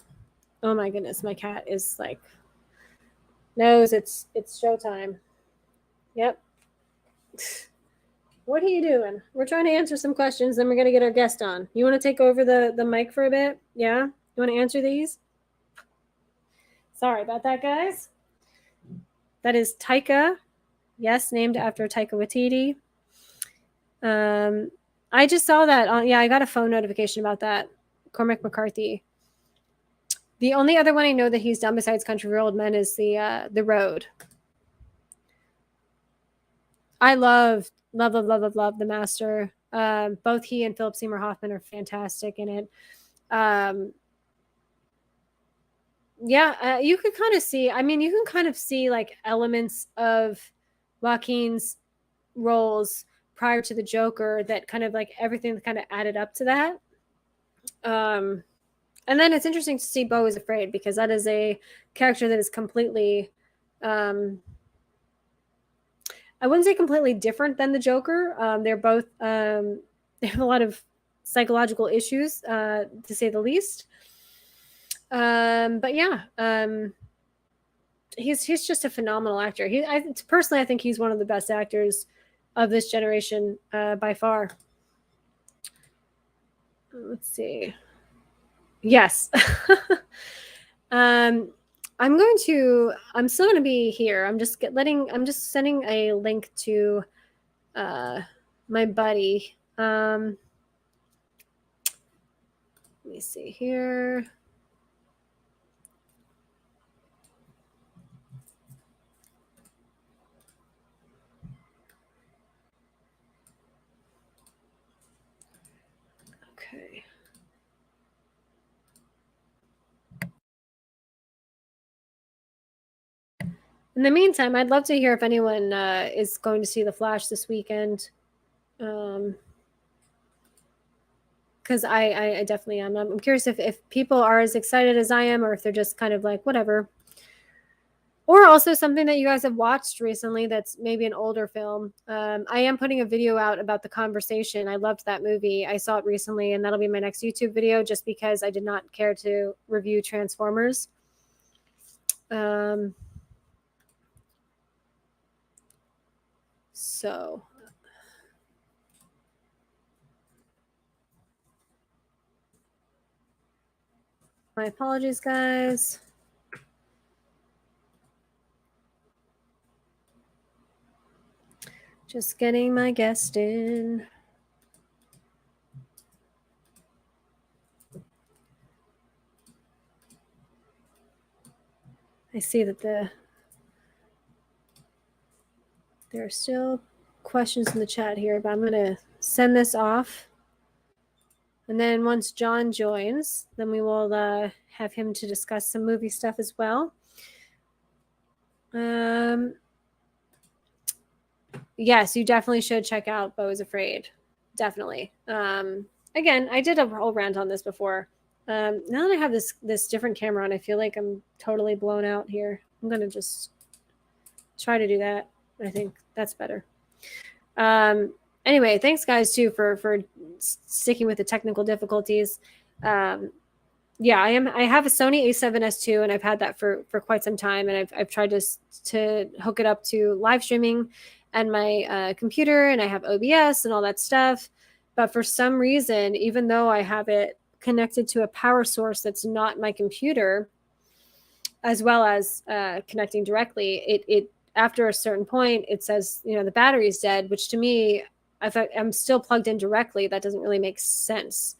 Oh my goodness, my cat is like knows it's showtime. Yep. What are you doing? We're trying to answer some questions, then we're gonna get our guest on. You want to take over the mic for a bit? Yeah. You want to answer these? Sorry about that, guys. That is Taika. Yes, named after Taika Waititi. I just saw that on. Yeah, I got a phone notification about that. Cormac McCarthy. The only other one I know that he's done besides Country for Old Men is the Road. I love The Master. Both he and Philip Seymour Hoffman are fantastic in it. Yeah, you could kind of see. I mean, you can kind of see like elements of Joaquin's roles prior to the Joker that kind of like everything that kind of added up to that. And then it's interesting to see Beau is Afraid because that is a character that is completely I wouldn't say completely different than the Joker. They're both they have a lot of psychological issues, to say the least. But yeah, he's just a phenomenal actor. Personally, I think he's one of the best actors of this generation by far. Let's see. Yes. I'm still going to be here. I'm just sending a link to my buddy. Let me see here. Okay. In the meantime, I'd love to hear if anyone is going to see The Flash this weekend. Because I definitely am. I'm curious if people are as excited as I am, or if they're just kind of like, whatever. Or also something that you guys have watched recently that's maybe an older film. I am putting a video out about The Conversation. I loved that movie. I saw it recently, and that'll be my next YouTube video just because I did not care to review Transformers. So my apologies, guys. Just getting my guest in. I see that there are still questions in the chat here, but I'm going to send this off. And then once John joins, then we will have him to discuss some movie stuff as well. Yes, you definitely should check out Beau is Afraid. Definitely. Again, I did a whole rant on this before. Now that I have this different camera on, I feel like I'm totally blown out here. I'm going to just try to do that. I think that's better. Anyway, thanks guys too for sticking with the technical difficulties. Yeah, I have a Sony A7S II, and I've had that for quite some time, and I've tried to hook it up to live streaming and my computer, and I have OBS and all that stuff. But for some reason, even though I have it connected to a power source that's not my computer, as well as connecting directly, it after a certain point, it says, the battery's dead, which to me, I'm still plugged in directly. That doesn't really make sense.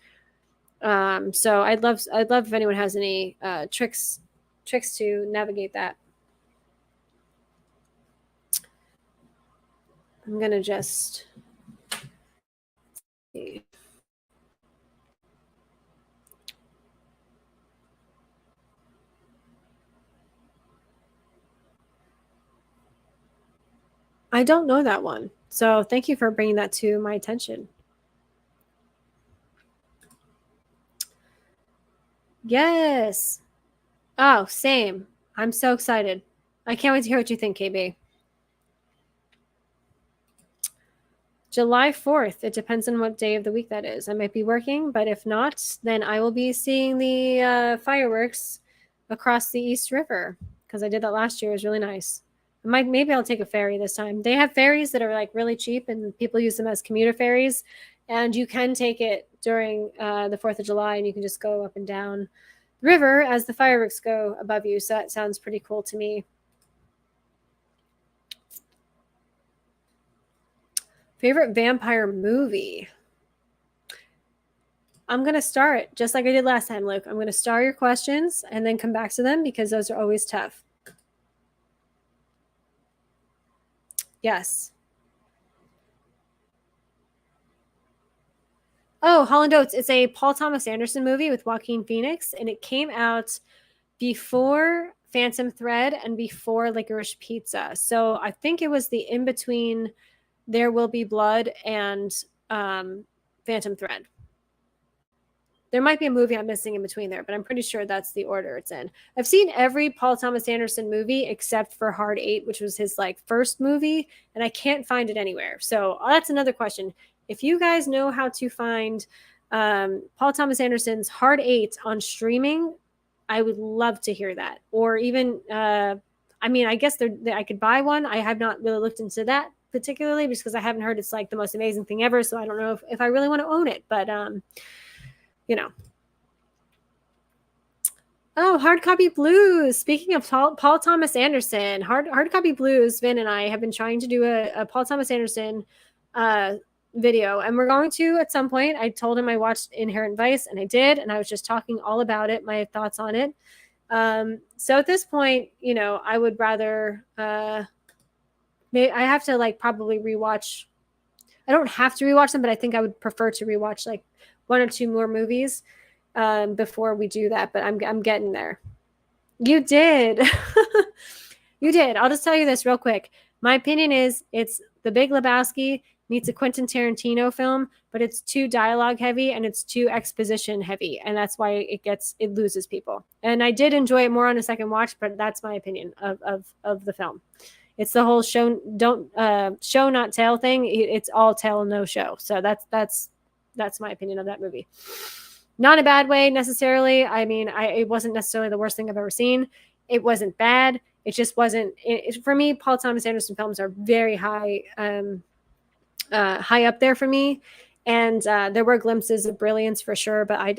So I'd love if anyone has any tricks to navigate that. I'm gonna just I don't know that one. So thank you for bringing that to my attention. Yes. Oh, same. I'm so excited. I can't wait to hear what you think, KB. July 4th. It depends on what day of the week that is. I might be working, but if not, then I will be seeing the fireworks across the East River because I did that last year. It was really nice. Maybe I'll take a ferry this time. They have ferries that are like really cheap, and people use them as commuter ferries. And you can take it during the 4th of July, and you can just go up and down the river as the fireworks go above you. So that sounds pretty cool to me. Favorite vampire movie? I'm going to start just like I did last time, Luke. I'm going to star your questions and then come back to them because those are always tough. Yes. Oh, Holland Oates. It's a Paul Thomas Anderson movie with Joaquin Phoenix, and it came out before Phantom Thread and before Licorice Pizza. So I think it was the in between There Will Be Blood and Phantom Thread. There might be a movie I'm missing in between there, but I'm pretty sure that's the order it's in. I've seen every Paul Thomas Anderson movie except for Hard Eight, which was his like first movie, and I can't find it anywhere. So that's another question. If you guys know how to find Paul Thomas Anderson's Hard Eight on streaming, I would love to hear that. Or even, I mean, I guess I could buy one. I have not really looked into that particularly just because I haven't heard it's like the most amazing thing ever. So I don't know if I really want to own it, but you know. Oh, Hard Copy Blues. Speaking of Paul Thomas Anderson, Hard Copy Blues, Vin and I have been trying to do a Paul Thomas Anderson video, and we're going to at some point. I told him I watched Inherent Vice, and I did, and I was just talking all about it, my thoughts on it. So at this point, you know, I would rather I have to like probably rewatch. I don't have to rewatch them, but I think I would prefer to rewatch like one or two more movies before we do that. But I'm getting there. You did. You did. I'll just tell you this real quick. My opinion is it's The Big Lebowski meets a Quentin Tarantino film, but it's too dialogue heavy and it's too exposition heavy, and that's why it loses people. And I did enjoy it more on a second watch, but that's my opinion of the film. It's the whole show not tell thing. It's all tell no show. So that's my opinion of that movie. Not a bad way necessarily. I mean, it wasn't necessarily the worst thing I've ever seen. It wasn't bad. It just wasn't. For me, Paul Thomas Anderson films are very high up there for me, and there were glimpses of brilliance for sure. But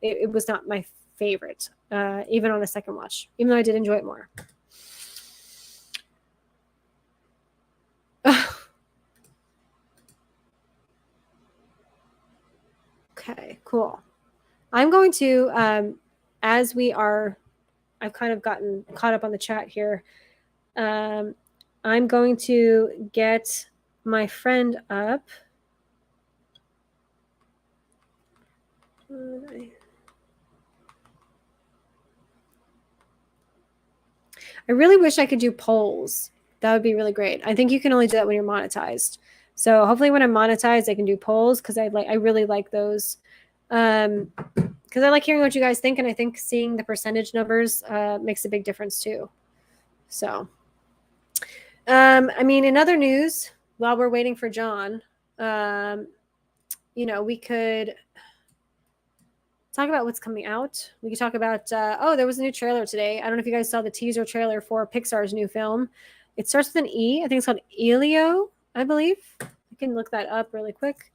it was not my favorite, even on a second watch. Even though I did enjoy it more. Okay, cool. I'm going to, as we are, I've kind of gotten caught up on the chat here. I'm going to get my friend up. I really wish I could do polls. That would be really great. I think you can only do that when you're monetized. So hopefully when I'm monetized, I can do polls because I really like those. Because I like hearing what you guys think, and I think seeing the percentage numbers makes a big difference too. So, I mean, in other news, while we're waiting for John, you know, we could talk about what's coming out. We could talk about, there was a new trailer today. I don't know if you guys saw the teaser trailer for Pixar's new film. It starts with an E. I think it's called Elio, I believe. I can look that up really quick.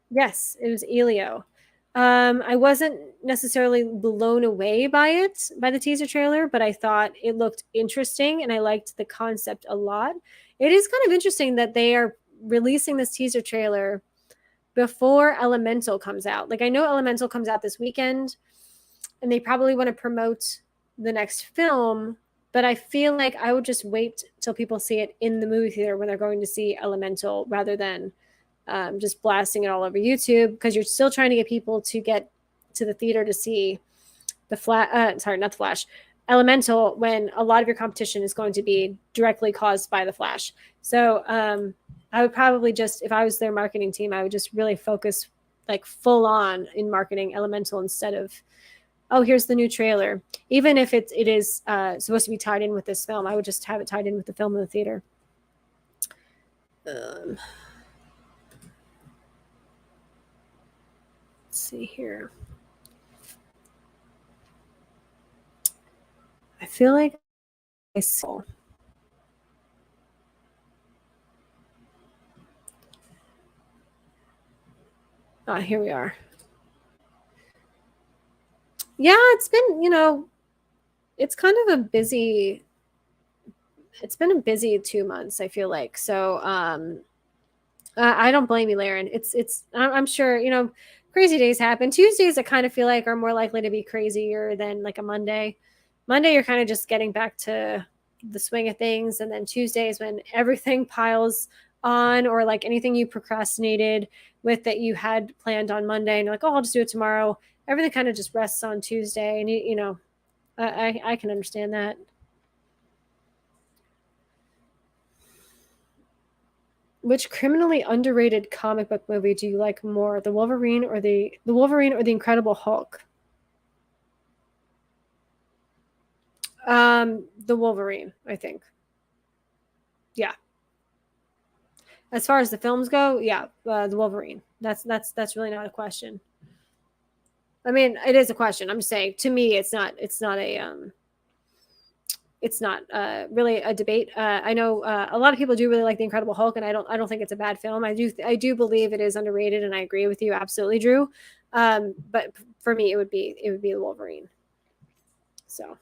Yes, it was Elio. I wasn't necessarily blown away by the teaser trailer, but I thought it looked interesting and I liked the concept a lot. It is kind of interesting that they are releasing this teaser trailer before Elemental comes out. Like, I know Elemental comes out this weekend and they probably want to promote the next film, but I feel like I would just wait till people see it in the movie theater when they're going to see Elemental rather than just blasting it all over YouTube, because you're still trying to get people to get to the theater to see the Flash. Sorry, not the Flash. Elemental when a lot of your competition is going to be directly caused by the Flash. So I would probably just, if I was their marketing team, I would just really focus like full on in marketing Elemental instead of, oh, here's the new trailer. Even if it is supposed to be tied in with this film, I would just have it tied in with the film in the theater. Let's see here. I feel like I saw. Here we are. Yeah, it's been, it's kind of a busy, it's been a busy 2 months, I feel like. So I don't blame you, Laren. I'm sure, crazy days happen. Tuesdays, I kind of feel like are more likely to be crazier than like a Monday. Monday, you're kind of just getting back to the swing of things. And then Tuesdays, when everything piles on, or like anything you procrastinated with that you had planned on Monday, and you're like, oh, I'll just do it tomorrow. Everything kind of just rests on Tuesday. And, I can understand that. Which criminally underrated comic book movie do you like more, the Wolverine or the Incredible Hulk? The Wolverine, I think. Yeah. As far as the films go, yeah, the Wolverine. That's really not a question. I mean, it is a question. I'm just saying. To me, it's not really a debate. I know a lot of people do really like the Incredible Hulk, and I don't think it's a bad film. I do believe it is underrated, and I agree with you absolutely, Drew. But for me, it would be the Wolverine. So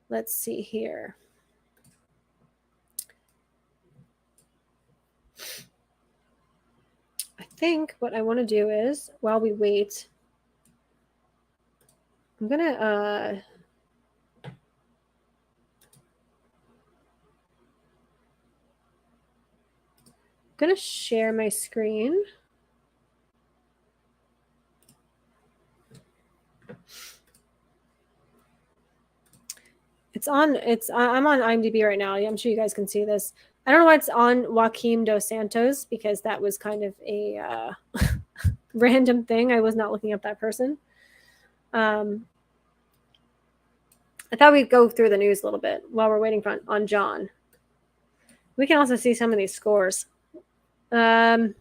let's see here. I think what I want to do is, while we wait, I'm gonna share my screen. I'm on IMDb right now. I'm sure you guys can see this. I don't know why it's on Joaquim Dos Santos, because that was kind of a random thing. I was not looking up that person. I thought we'd go through the news a little bit while we're waiting on John. We can also see some of these scores. Now,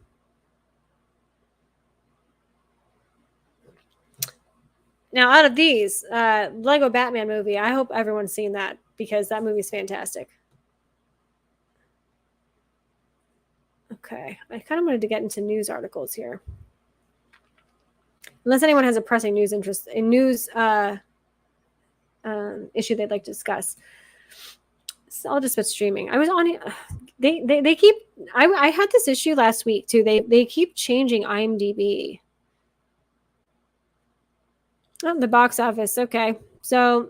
out of these, Lego Batman movie, I hope everyone's seen that, because that movie's fantastic. Okay, I kind of wanted to get into news articles here. Unless anyone has a pressing news issue they'd like to discuss. So I'll just put streaming. I was on it. They keep. I had this issue last week too. They keep changing IMDb. Oh, the box office. Okay, so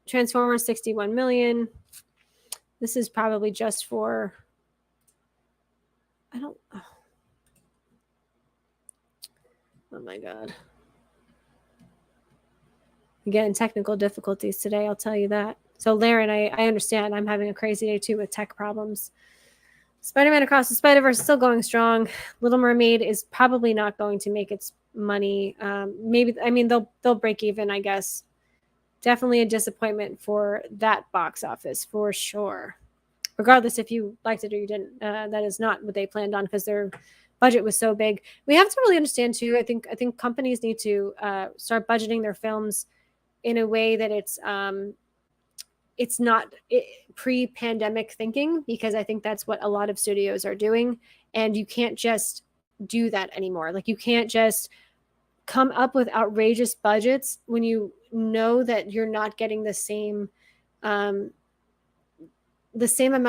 Transformers 61 million. This is probably just for. I don't. Oh my god. Again, technical difficulties today, I'll tell you that. So, Laren, I understand. I'm having a crazy day too with tech problems. Spider-Man Across the Spider-Verse is still going strong. Little Mermaid is probably not going to make its money. Maybe, I mean, they'll break even, I guess. Definitely a disappointment for that box office for sure. Regardless if you liked it or you didn't, that is not what they planned on, because their budget was so big. We have to really understand too. I think companies need to start budgeting their films in a way that it's not pre-pandemic thinking, because I think that's what a lot of studios are doing, and you can't just do that anymore. Like, you can't just come up with outrageous budgets when you know that you're not getting the same amount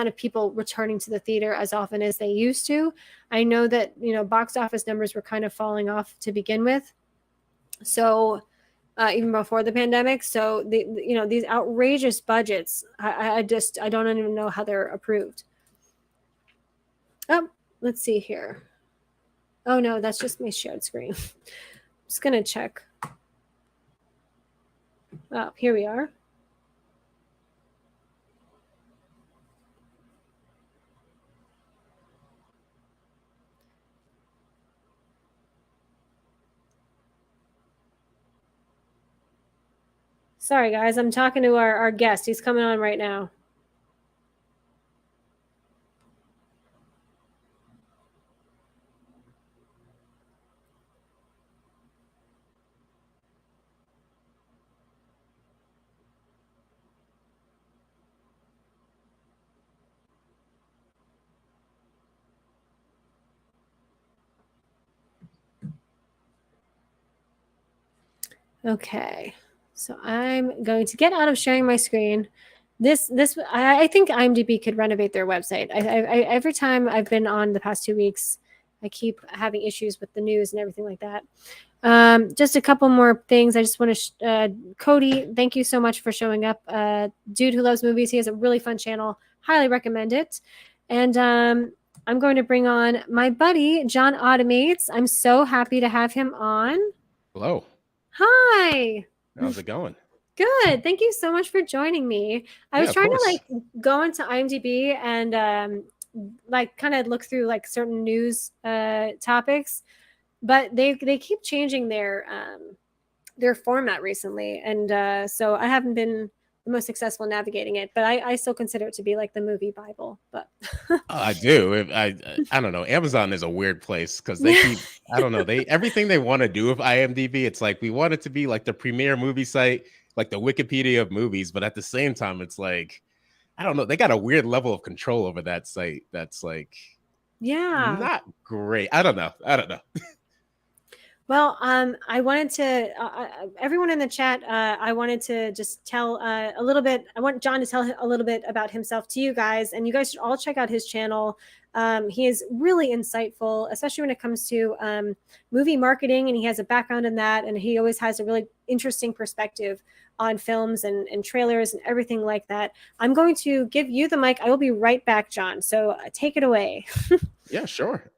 of people returning to the theater as often as they used to. I know that, box office numbers were kind of falling off to begin with. So even before the pandemic. So these outrageous budgets, I don't even know how they're approved. Oh, let's see here. Oh no, that's just my shared screen. I'm just gonna check. Oh, here we are. Sorry, guys. I'm talking to our guest. He's coming on right now. Okay. So I'm going to get out of sharing my screen. I think IMDb could renovate their website. Every time I've been on the past 2 weeks, I keep having issues with the news and everything like that. Just a couple more things. I just want to, Cody, thank you so much for showing up. Dude who loves movies. He has a really fun channel. Highly recommend it. And I'm going to bring on my buddy, John Automates. I'm so happy to have him on. Hello. Hi. How's it going? Good. Thank you so much for joining me. I Yeah, was of trying to course. like go into IMDb and like kind of look through like certain news topics, but they keep changing their format recently, and so I haven't been the most successful navigating it. But I still consider it to be like the movie Bible. But I do. I don't know. Amazon is a weird place because they yeah, keep I don't know. They everything they want to do with IMDb. It's like we want it to be like the premier movie site, like the Wikipedia of movies, but at the same time, it's like I don't know. They got a weird level of control over that site. That's like yeah. not great. I don't know. I don't know. Well, I wanted to, everyone in the chat, I wanted to just tell a little bit. I want John to tell a little bit about himself to you guys, and you guys should all check out his channel. He is really insightful, especially when it comes to movie marketing, and he has a background in that, and he always has a really interesting perspective on films and trailers and everything like that. I'm going to give you the mic. I will be right back, John. So take it away. Yeah, sure.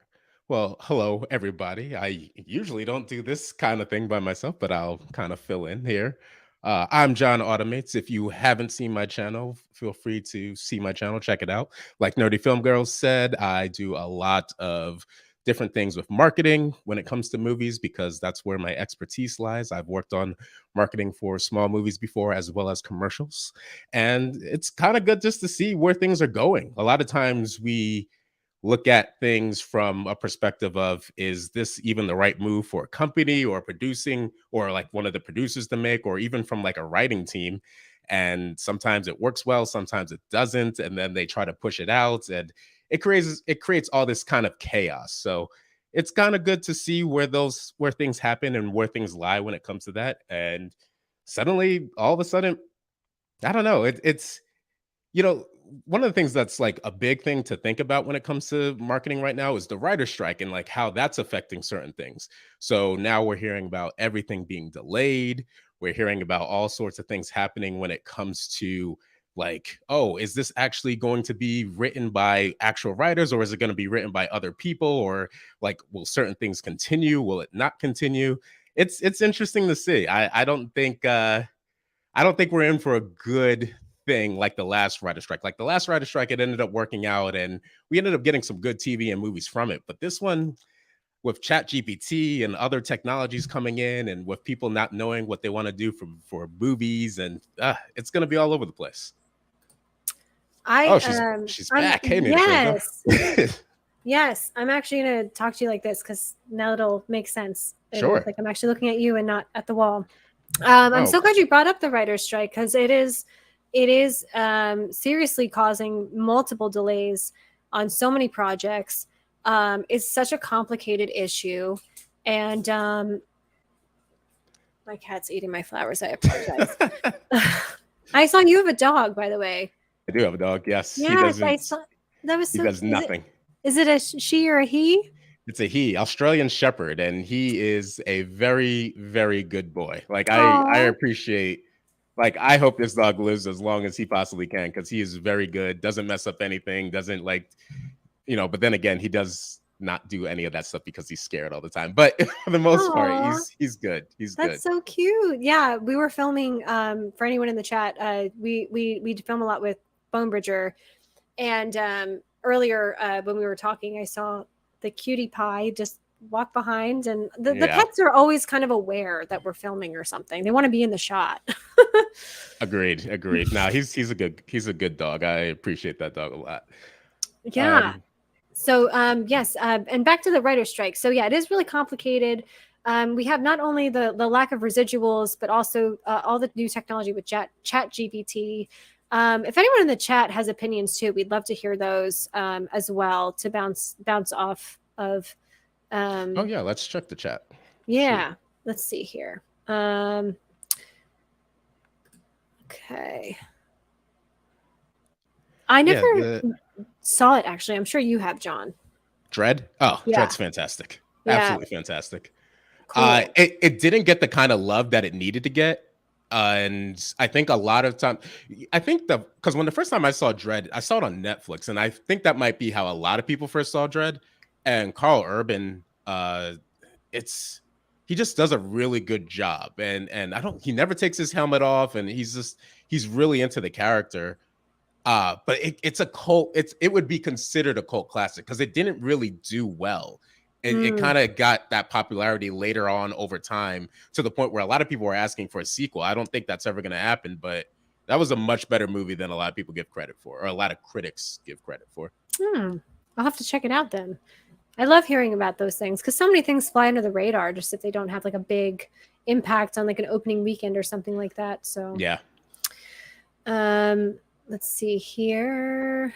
Well, hello, everybody. I usually don't do this kind of thing by myself, but I'll kind of fill in here. I'm John Automates. If you haven't seen my channel, feel free to see my channel, check it out. Like Nerdy Film Girls said, I do a lot of different things with marketing when it comes to movies because that's where my expertise lies. I've worked on marketing for small movies before as well as commercials. And it's kind of good just to see where things are going. A lot of times we look at things from a perspective of is this even the right move for a company or producing or like one of the producers to make or even from like a writing team, and sometimes it works well, sometimes it doesn't, and then they try to push it out and it creates all this kind of chaos. So it's kind of good to see where things happen and where things lie when it comes to that. And suddenly all of a sudden, I don't know, it's you know, one of the things that's like a big thing to think about when it comes to marketing right now is the writer strike and like how that's affecting certain things. So now we're hearing about everything being delayed. We're hearing about all sorts of things happening when it comes to like, oh, is this actually going to be written by actual writers or is it going to be written by other people? Or like, will certain things continue? Will it not continue? It's interesting to see. I don't think we're in for a good thing like the last writer strike. Like the last writer strike, it ended up working out and we ended up getting some good TV and movies from it. But this one, with Chat GPT and other technologies coming in and with people not knowing what they want to do for movies, and it's going to be all over the place. I Oh, she's I'm back. Hey, Native Film Girl. yes. Yes, I'm actually going to talk to you like this because now it'll make sense. It'll look Sure. like I'm actually looking at you and not at the wall. I'm Oh, so glad you brought up the writer's strike because it is seriously causing multiple delays on so many projects. It's such a complicated issue, and my cat's eating my flowers. I apologize. I saw you have a dog, by the way. I do have a dog. Yes, he Yes, I doesn't. saw. That was He so. does nothing. Is it a she or a he? It's a he, Australian Shepherd, and he is a very, very good boy. Like I Oh, appreciate. Like I hope this dog lives as long as he possibly can because he is very good. Doesn't mess up anything. Doesn't like, But then again, he does not do any of that stuff because he's scared all the time. But for the most part, Oh, he's good. He's that's good. so cute. Yeah, we were filming for anyone in the chat. We film a lot with Bone Bridger, and earlier when we were talking, I saw the cutie pie just walk behind, and the Yeah. pets are always kind of aware that we're filming or something. They want to be in the shot. Agreed. Agreed. Now he's a good dog. I appreciate that dog a lot. Yeah. Um, So yes, and back to the writer strike. So yeah, it is really complicated. We have not only the lack of residuals, but also all the new technology with Chat GPT. If anyone in the chat has opinions too, we'd love to hear those as well to bounce off of. oh Um, yeah, let's check the chat. Shoot. yeah, let's see here. Okay, I never Yeah, the saw it actually. I'm sure you have, John. Dread. Oh, Yeah, Dread's fantastic. yeah, Absolutely fantastic. cool. It didn't get the kind of love that it needed to get. And I think a lot of time, I think because when the first time I saw Dread, I saw it on Netflix, and I think that might be how a lot of people first saw Dread. And Carl Urban, it's he just does a really good job, and I don't he never takes his helmet off, and he's really into the character. But it's a cult. It would be considered a cult classic because it didn't really do well. It Mm, kind of got that popularity later on over time to the point where a lot of people were asking for a sequel. I don't think that's ever going to happen, but that was a much better movie than a lot of people give credit for, or a lot of critics give credit for. hmm. I'll have to check it out then. I love hearing about those things because so many things fly under the radar just if they don't have like a big impact on like an opening weekend or something like that. So, Yeah. um, let's see here.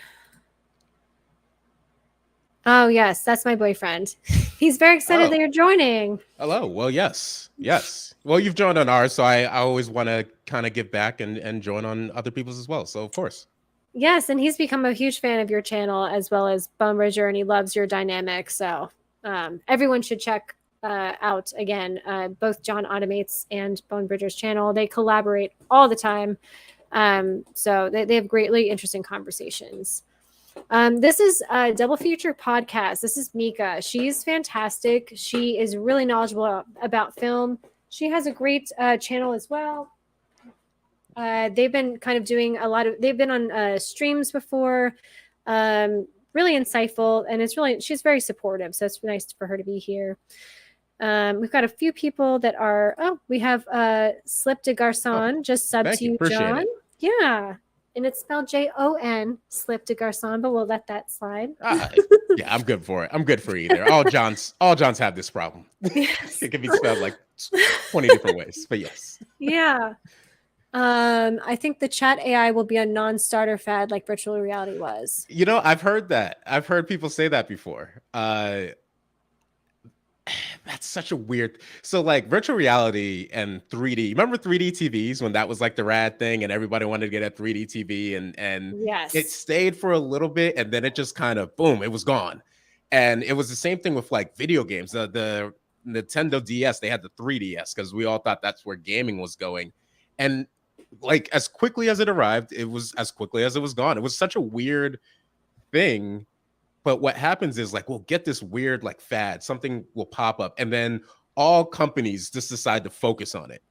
Oh yes, that's my boyfriend. He's very excited that Oh, you're joining. hello. Well, yes, yes. Well, you've joined on ours, so I always want to kind of give back and join on other people's as well. So of course. Yes, and he's become a huge fan of your channel as well as Bone Bridger, and he loves your dynamic. So everyone should check out again both John Automates and Bone Bridger's channel. They collaborate all the time, so they have greatly interesting conversations. This is a double feature podcast. This is Mika. She's fantastic. She is really knowledgeable about film. She has a great channel as well. They've been kind of doing a lot of. They've been on streams before. Really insightful, and she's very supportive. So it's nice for her to be here. We've got a few people that are. Oh, we have Slip de Oh, Garçon just subbed thank to you. you, Appreciate John. it. Yeah, and it's spelled Jon, Slip de Garçon, but we'll let that slide. Ah, yeah, I'm good for it. I'm good for either. All Johns have this problem. Yes. It can be spelled like 20 different ways, but yes. Yeah. I think the chat AI will be a non-starter fad like virtual reality was. I've heard that. I've heard people say that before. That's such a weird. So like virtual reality and 3D. Remember 3D TVs when that was like the rad thing and everybody wanted to get a 3D TV and it Yes. stayed for a little bit and then it just kind of boom, it was gone. And it was the same thing with like video games. The Nintendo DS, they had the 3DS because we all thought that's where gaming was going. And like as quickly as it arrived, it was as quickly as it was gone. It was such a weird thing. But what happens is like we'll get this weird like fad, something will pop up, and then all companies just decide to focus on it.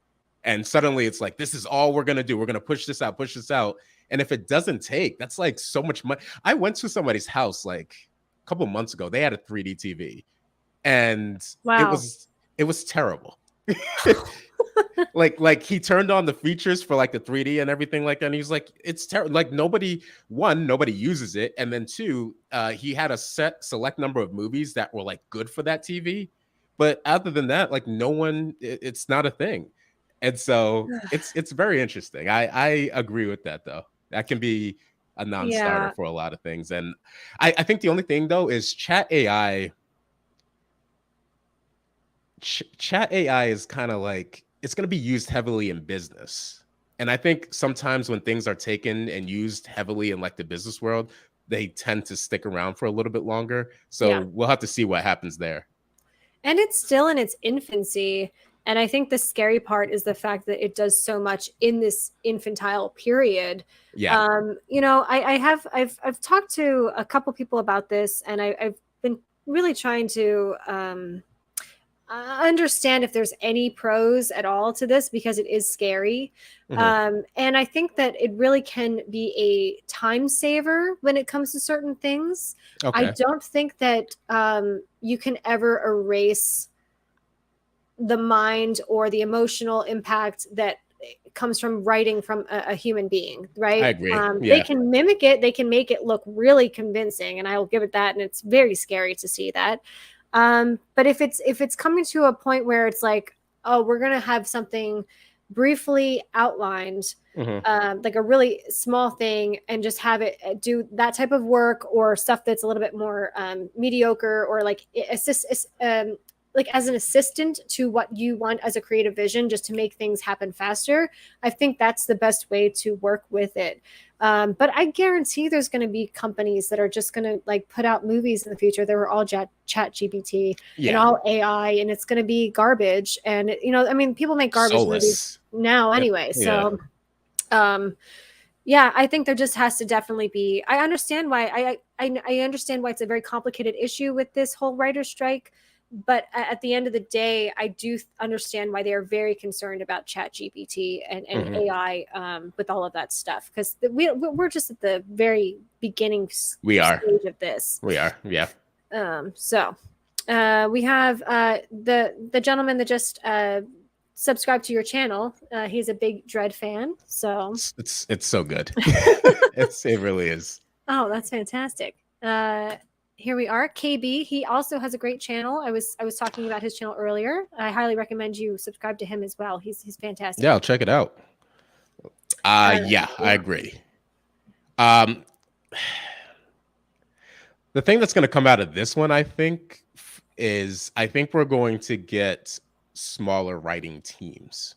And suddenly it's like, this is all we're gonna do. We're gonna push this out, push this out. And if it doesn't take, that's like so much money. I went to somebody's house like a couple months ago. They had a 3D TV, and it Wow. was it was terrible. like he turned on the features for like the 3D and everything like that. And he's like, it's terrible. Like nobody uses it, and then two, he had a select number of movies that were like good for that TV, but other than that, like no one, it's not a thing. And so it's very interesting. I agree with that though. That can be a non-starter Yeah. for a lot of things, and I think the only thing though is chat AI. Chat AI is kind of like it's going to be used heavily in business. And I think sometimes when things are taken and used heavily in like the business world, they tend to stick around for a little bit longer. So Yeah. we'll have to see what happens there. And it's still in its infancy. And I think the scary part is the fact that it does so much in this infantile period. Yeah. I've talked to a couple people about this, and I've been really trying to understand if there's any pros at all to this because it is scary. Hmm. And I think that it really can be a time saver when it comes to certain things. I Okay, don't think that you can ever erase the mind or the emotional impact that comes from writing from a human being, I right? agree. They Yeah. can mimic it, they can make it look really convincing, and I'll give it that. And it's very scary to see that. But if it's coming to a point where it's like, oh, we're gonna have something briefly outlined, Hmm. like a really small thing, and just have it do that type of work or stuff that's a little bit more mediocre or like assist like as an assistant to what you want as a creative vision just to make things happen faster. I think that's the best way to work with it. But I guarantee there's going to be companies that are just going to like put out movies in the future that were all chat GPT and Yeah. all AI, and it's going to be garbage. And I mean, people make garbage movies Soulless. now anyway. Yeah. So um, yeah, I think there just has to definitely be. I understand why. I understand why it's a very complicated issue with this whole writer's strike. But at the end of the day, I do understand why they are very concerned about Chat GPT and Hmm. AI with all of that stuff because we're just at the very beginning We are. stage of this. We are. Yeah. So we have the gentleman that just subscribed to your channel. He's a big Dread fan. So It's so good. It really is. oh, that's fantastic. Here we are. KB. He also has a great channel. I was talking about his channel earlier. I highly recommend you subscribe to him as well. He's Yeah, fantastic. I'll check it out. Yeah, I Yeah. agree. Um, the thing that's going to come out of this one, I think, is I think we're going to get smaller writing teams.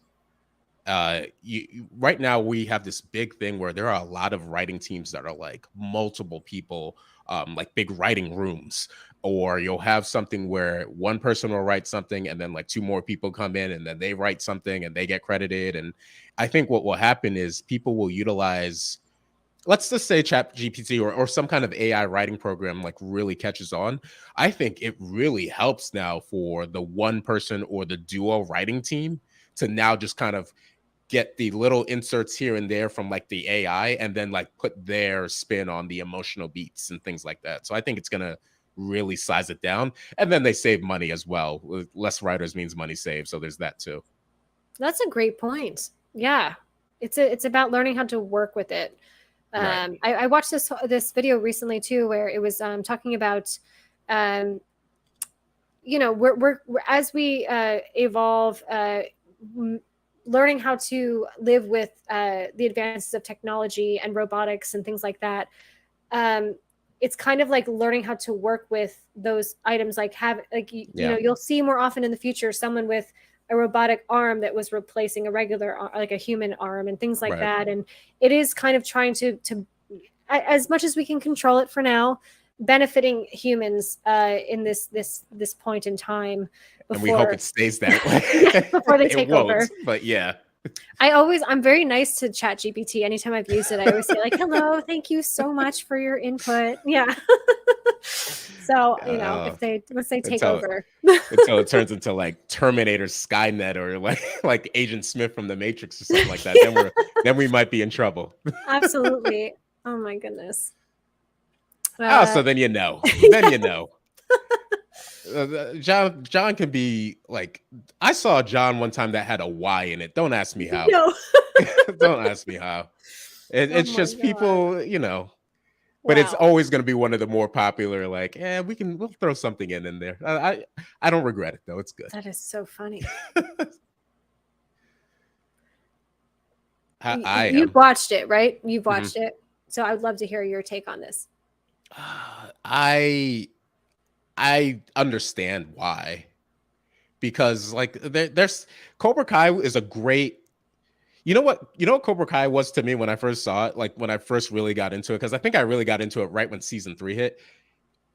Right now we have this big thing where there are a lot of writing teams that are like multiple people, like big writing rooms, or you'll have something where one person will write something and then like two more people come in and then they write something and they get credited. And I think what will happen is people will utilize, let's just say chat gpt or some kind of AI writing program like really catches on. I think it really helps now for the one person or the duo writing team to now just kind of get the little inserts here and there from like the AI and then like put their spin on the emotional beats and things like that. So I think it's gonna really size it down. And then they save money as well. Less writers means money saved. So there's that too. That's a great point. Yeah, it's about learning how to work with it. Right. I watched this video recently too, where it was talking about um, we're as we evolve, learning how to live with the advances of technology and robotics and things like that. um, it's kind of like learning how to work with those items, like have like Yeah. you'll see more often in the future someone with a robotic arm that was replacing a regular like a human arm and things like Right. that. And it is kind of trying to as much as we can control it for now, benefiting humans in this point in time And we hope before it stays that way. yeah, before they It take won't, over. but yeah. I'm very nice to Chat GPT. Anytime I've used it, I always say like, "Hello, thank you so much for your input." Yeah. So Uh, if they once they take until over, until it turns into like Terminator Skynet or like like Agent Smith from the Matrix or something like that. Then we might be in trouble. absolutely. Oh my goodness. Oh, Uh, so then you know. Then you know. John can be like, I saw John one time that had a Y in it. Don't ask me how. no. Don't ask me how. Oh It's my just god. people, you know. But it's Wow. always going to be one of the more popular. Like, we'll throw something in there. I don't regret it though. It's good. That is so funny. I You've am. watched it, right? You've Mhm. watched it. So I would love to hear your take on this. I I understand why, because like there's Cobra Kai is a great. You know what Cobra Kai was to me when I first saw it, like when I first really got into it, because I think I really got into it right when season 3 hit.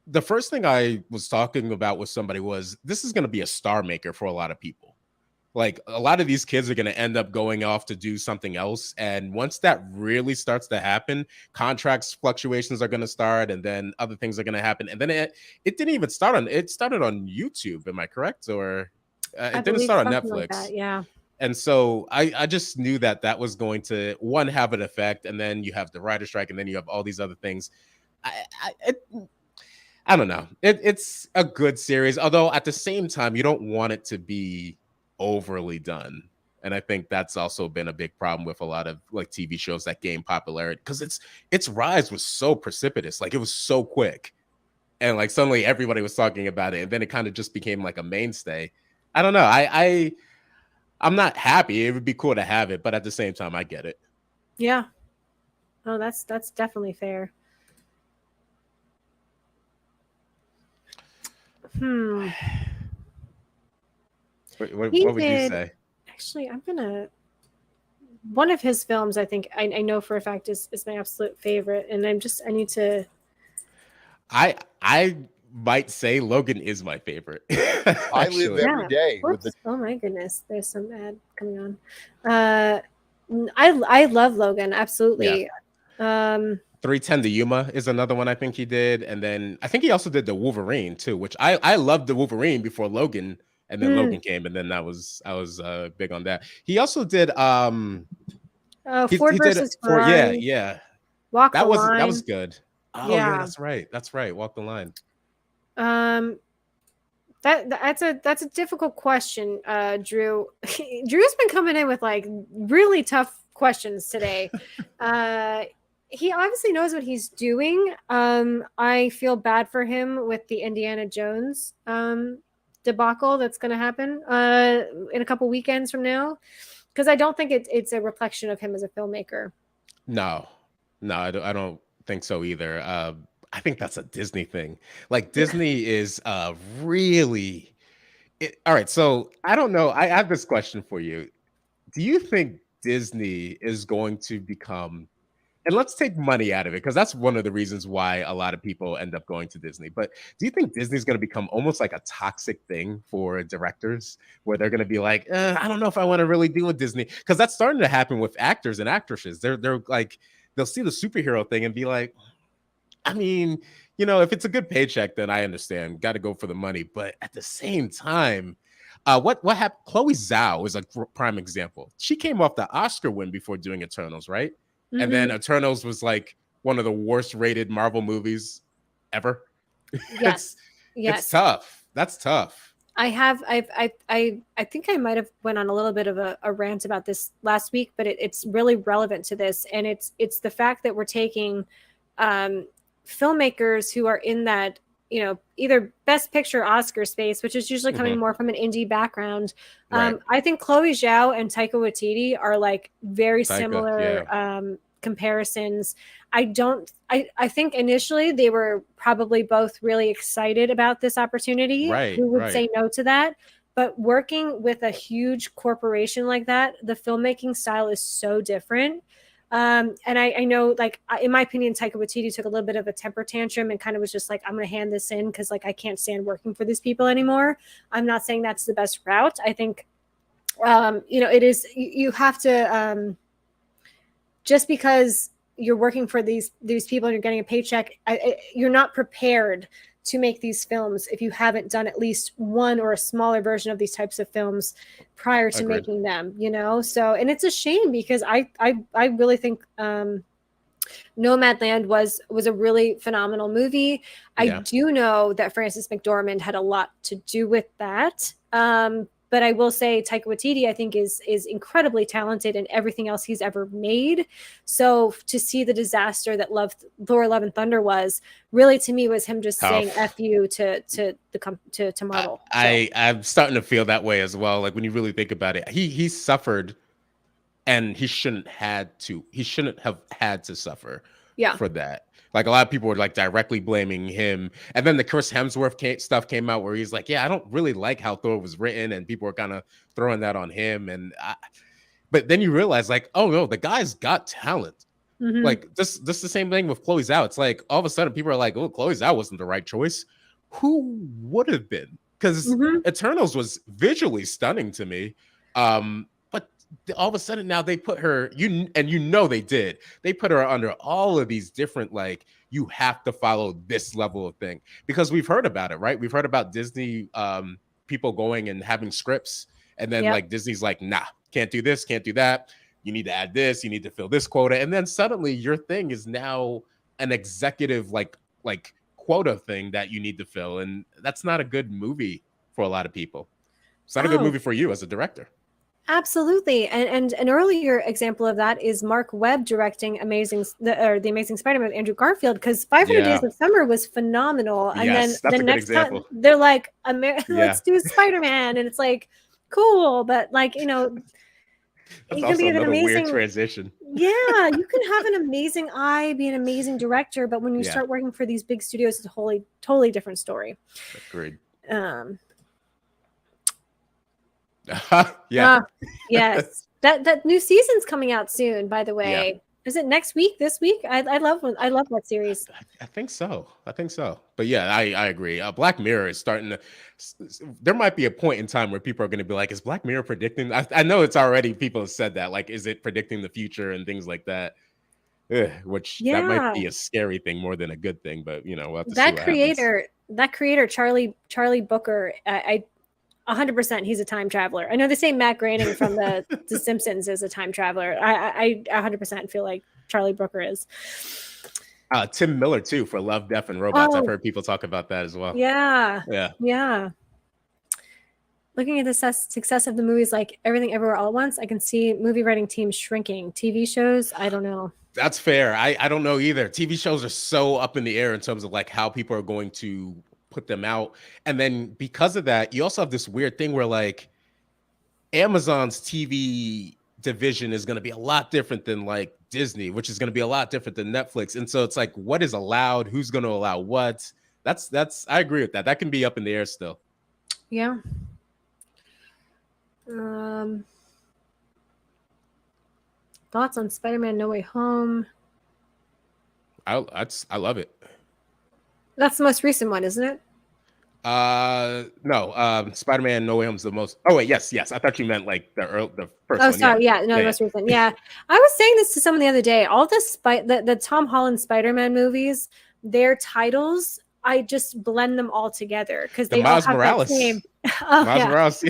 The first thing I was talking about with somebody was this is going to be a star maker for a lot of people. Like a lot of these kids are going to end up going off to do something else. And once that really starts to happen, contracts fluctuations are going to start, and then other things are going to happen. And then it didn't even start on, it started on YouTube. Am I correct? Or I it didn't believe start on something like Netflix. that. Yeah. And so I just knew that that was going to one have an effect. And then you have the writer strike, and then you have all these other things. I don't know. It's a good series, although at the same time, you don't want it to be overly done. And I think that's also been a big problem with a lot of like TV shows that gain popularity, because its rise was so precipitous. Like it was so quick. And like suddenly everybody was talking about it. And then it kind of just became like a mainstay. I don't know. I'm not happy. It would be cool to have it, but at the same time, I get it. Yeah. Oh, that's definitely fair. Hmm. He What would you did. say? Actually, I'm gonna. One of his films, I think I know for a fact is my absolute favorite, and I need to. I might say Logan is my favorite. I live Actually. every Yeah. day with the. Whoops. Oh my goodness. There's some ad coming on. I love Logan. Yeah. Absolutely. Um. 310 to Yuma is another one I think he did. And then I think he also did the Wolverine too, which I loved the Wolverine before Logan, and then hmm. Logan came, and then I was big on that. He also did Ford he did it versus for, yeah, Ferrari. yeah. Walk the That was line. good. Oh yeah, Yeah. that's right. That's right. Walk the line. Um. That's a difficult question, Drew. Drew's been coming in with like really tough questions today. Uh, he obviously knows what he's doing. I feel bad for him with the Indiana Jones debacle that's going to happen in a couple weekends from now, because I don't think it's a reflection of him as a filmmaker. No, no, I don't think so either. I think that's a Disney thing. Like Yeah. Disney is really all right. So I don't know. I have this question for you. Do you think Disney is going to become, and let's take money out of it, because that's one of the reasons why a lot of people end up going to Disney. But do you think Disney's going to become almost like a toxic thing for directors, where they're going to be like, I don't know if I want to really deal with Disney? Because that's starting to happen with actors and actresses. They're like, they'll see the superhero thing and be like, I mean, if it's a good paycheck, then I understand. Got to go for the money. But at the same time, what happened? Chloe Zhao is a prime example. She came off the Oscar win before doing Eternals, right? And then Mm-hmm. Eternals was like one of the worst rated Marvel movies ever. it's Yes. it's Yes. tough. That's tough. I think I might have went on a little bit of a rant about this last week, but it's really relevant to this, and it's the fact that we're taking um, filmmakers who are in that either best picture Oscar space, which is usually coming Hmm. more from an indie background. Right. I think Chloe Zhao and Taika Waititi are like very Taika. similar Yeah. comparisons. I think initially they were probably both really excited about this opportunity. Right. Who would Right. say no to that? But working with a huge corporation like that, the filmmaking style is so different. And I know, like, in my opinion, Taika Waititi took a little bit of a temper tantrum and kind of was just like, I'm going to hand this in because, like, I can't stand working for these people anymore. I'm not saying that's the best route. I think, it is, you have to, just because you're working for these people and you're getting a paycheck, you're not prepared to make these films if you haven't done at least one or a smaller version of these types of films prior to Agreed. making them. So, and it's a shame because I really think Nomadland was a really phenomenal movie. I Yeah. do know that Frances McDormand had a lot to do with that. But I will say Taika Waititi, I think, is incredibly talented in everything else he's ever made. So to see the disaster that Thor: Love and Thunder was, really to me was him just saying Tough. "f you" to Marvel. So I'm starting to feel that way as well. Like when you really think about it, he suffered, and he shouldn't have had to suffer yeah. for that. Like a lot of people were like directly blaming him, and then the Chris Hemsworth stuff came out where he's like, yeah, I don't really like how Thor was written, and people were kind of throwing that on him. But then you realize, like, oh no, the guy's got talent. Mm-hmm. Like this the same thing with Chloe Zhao. It's like all of a sudden people are like, oh, Chloe Zhao wasn't the right choice. Who would have been? Because Mm-hmm. Eternals was visually stunning to me. But all of a sudden now they put her, they did. They put her under all of these different, like, you have to follow this level of thing, because we've heard about it, right? We've heard about Disney people going and having scripts, and then Yep. like Disney's like, nah, can't do this, can't do that. You need to add this, you need to fill this quota, and then suddenly your thing is now an executive like quota thing that you need to fill, and that's not a good movie for a lot of people. It's not a good Oh, movie for you as a director. absolutely. And an earlier example of that is Mark Webb directing the Amazing Spider-Man with Andrew Garfield, because 500 Yeah. Days of Summer was phenomenal. And then Yes, the that's a good next time example. they're like, Yeah. let's do Spider-Man. And it's like, cool. But like, That's you can also be an another weird amazing, transition. yeah, you can have an amazing eye, be an amazing director. But when you Yeah, start working for these big studios, it's a totally different story. agreed. Um, Yeah. Ah, yes. That new season's coming out soon, by the Yeah. way. Is it next week? This week? I love that series. I think so. I think so. But yeah, I agree. Black Mirror is starting to. There might be a point in time where people are going to be like, "Is Black Mirror predicting?" I know it's already people have said that. Like, is it predicting the future and things like that? Which that might Yeah. be a scary thing more than a good thing. But we'll have to see That what happens. creator, that creator, Charlie Booker, I 100% he's a time traveler. I know they say Matt Groening from the Simpsons is a time traveler. I 100% feel like Charlie Booker is. Tim Miller too for Love, Death, and Robots. I've Oh, heard people talk about that as well. yeah. Yeah. Yeah. Looking at the success of the movies like Everything Everywhere All at Once, I can see movie writing teams shrinking. TV shows, I don't know. That's fair. I don't know either. TV shows are so up in the air in terms of like how people are going to put them out. And then because of that, you also have this weird thing where like Amazon's TV division is going to be a lot different than like Disney, which is going to be a lot different than Netflix. And so it's like, what is allowed? Who's going to allow what? I agree with that. That can be up in the air still. Yeah. Um, Thoughts on Spider-Man No Way Home? I love it. That's the most recent one, isn't it? No, Spider-Man No Way Home's the most. Oh wait, yes. I thought you meant like the first Oh, one. Yeah, sorry. Yeah, no, the yeah. most recent. Yeah, I was saying this to someone the other day. All the Tom Holland Spider-Man movies, their titles, I just blend them all together because The they all Miles have that Morales. same. Oh Miles yeah, Morales.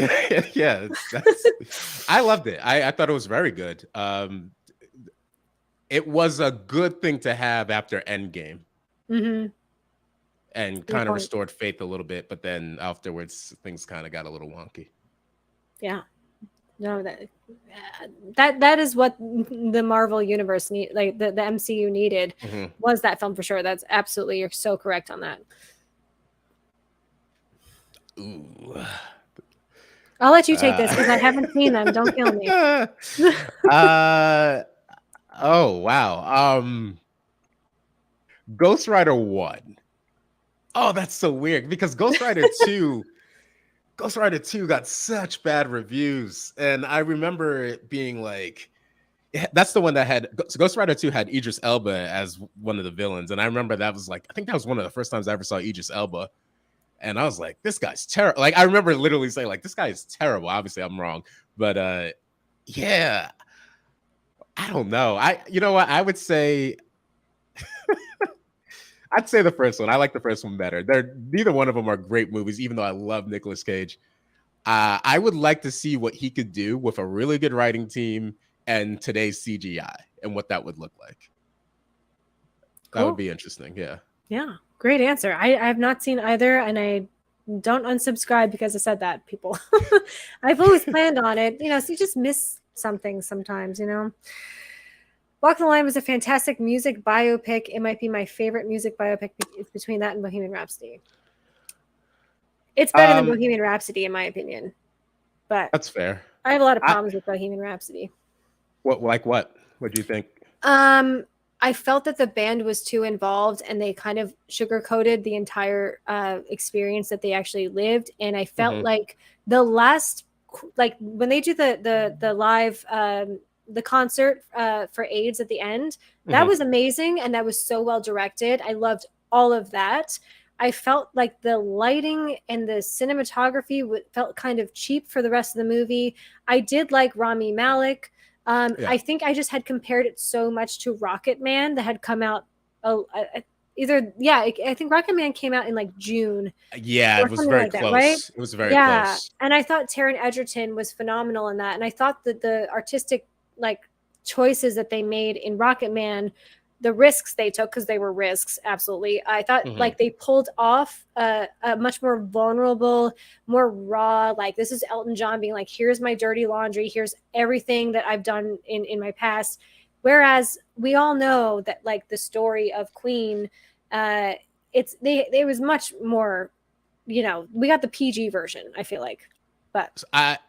Yeah. That's. I loved it. I thought it was very good. It was a good thing to have after Endgame mm-hmm. and Good kind of point. restored faith a little bit, but then afterwards things kind of got a little wonky. Yeah, no, that is what the Marvel universe need, like the MCU needed, Mhm. was that film for sure. That's absolutely, you're so correct on that. Ooh. I'll let you take this because I haven't seen them. Don't kill me. uh oh wow. Ghost Rider 1. Oh, that's so weird because Ghost Rider 2 got such bad reviews. And I remember it being like, that's the one that had Ghost Rider 2 had Idris Elba as one of the villains. And I remember that was like, I think that was one of the first times I ever saw Idris Elba. And I was like, this guy's terrible. Like, I remember literally saying, like, this guy is terrible. Obviously, I'm wrong. But yeah, I don't know. You know what? I would say I'd say the first one. I like the first one better. Neither one of them are great movies, even though I love Nicolas Cage. I would like to see what he could do with a really good writing team and today's CGI and what that would look like. That would Cool. be interesting. Yeah. Yeah, great answer. I have not seen either, and I don't unsubscribe because I said that, people. I've always planned on it, so you just miss something sometimes. Walk the Line was a fantastic music biopic. It might be my favorite music biopic. It's between that and Bohemian Rhapsody. It's better than Bohemian Rhapsody, in my opinion. But that's fair. I have a lot of problems with Bohemian Rhapsody. What? Like what? What do you think? I felt that the band was too involved and they kind of sugarcoated the entire experience that they actually lived. And I felt like the last, like when they do the live, the concert for AIDS at the end, that was amazing. And that was so well directed. I loved all of that. I felt like the lighting and the cinematography felt kind of cheap for the rest of the movie. I did like Rami Malek. Yeah. I think I just had compared it so much to Rocket Man that had come out. Oh, either yeah, I think Rocket Man came out in like June Yeah, or it was something very like that, right? close. It was very Yeah, close. and I thought Taron Egerton was phenomenal in that, and I thought that the artistic like choices that they made in Rocket Man, the risks they took because they were risks, absolutely. I thought Mhm. like they pulled off a much more vulnerable, more raw. Like this is Elton John being like, "Here's my dirty laundry. Here's everything that I've done in my past." Whereas we all know that like the story of Queen, uh, it was much more, we got the PG version, I feel like. But So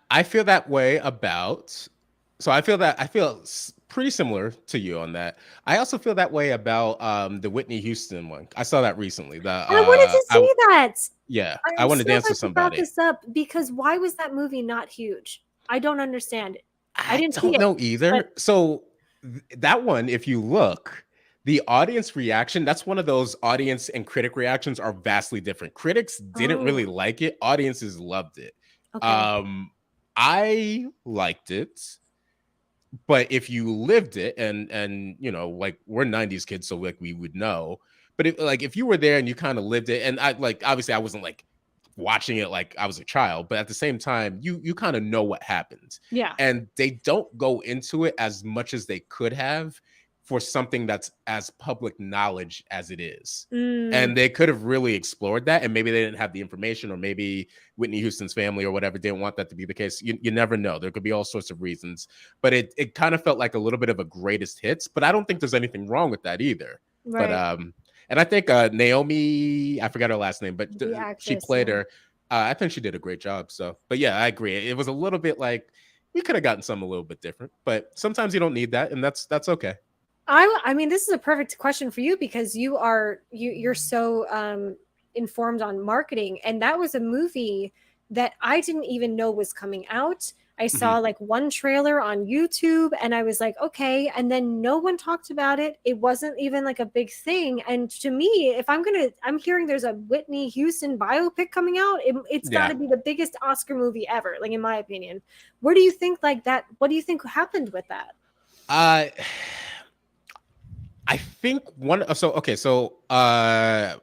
I feel that way about. So I feel pretty similar to you on that. I also feel that way about the Whitney Houston one. I saw that recently. The I wanted to I say that. Yeah, I I'm want to so dance glad with you brought somebody. this up because why was that movie not huge? I don't understand it. I I didn't see don't it, know but either. So that one, if you look, the audience reaction, that's one of those audience and critic reactions are vastly different. Critics didn't oh, really like it, audiences loved it. okay. Um, I liked it, but if you lived it and like we're 90s kids, so like we would know. But if you were there and you kind of lived it, and I like obviously I wasn't like watching it like I was a child, but at the same time, you kind of know what happens. Yeah. And they don't go into it as much as they could have for something that's as public knowledge as it is. Mm, And they could have really explored that, and maybe they didn't have the information, or maybe Whitney Houston's family or whatever didn't want that to be the case. You never know. There could be all sorts of reasons, but it kind of felt like a little bit of a greatest hits. But I don't think there's anything wrong with that either. But right. and I think Naomi, I forgot her last name, but The she actress, played yeah. her. I think she did a great job. So, but yeah, I agree. It was a little bit like we could have gotten something a little bit different, but sometimes you don't need that, and that's okay. I mean, this is a perfect question for you because you're so informed on marketing, and that was a movie that I didn't even know was coming out. I Mhm. saw like one trailer on YouTube and I was like, okay, and then no one talked about it. It wasn't even like a big thing. And to me, if I'm hearing there's a Whitney Houston biopic coming out, it's got Yeah. to be the biggest Oscar movie ever, like in my opinion. Where do you think like that? What do you think happened with that? Uh I think one so okay, so I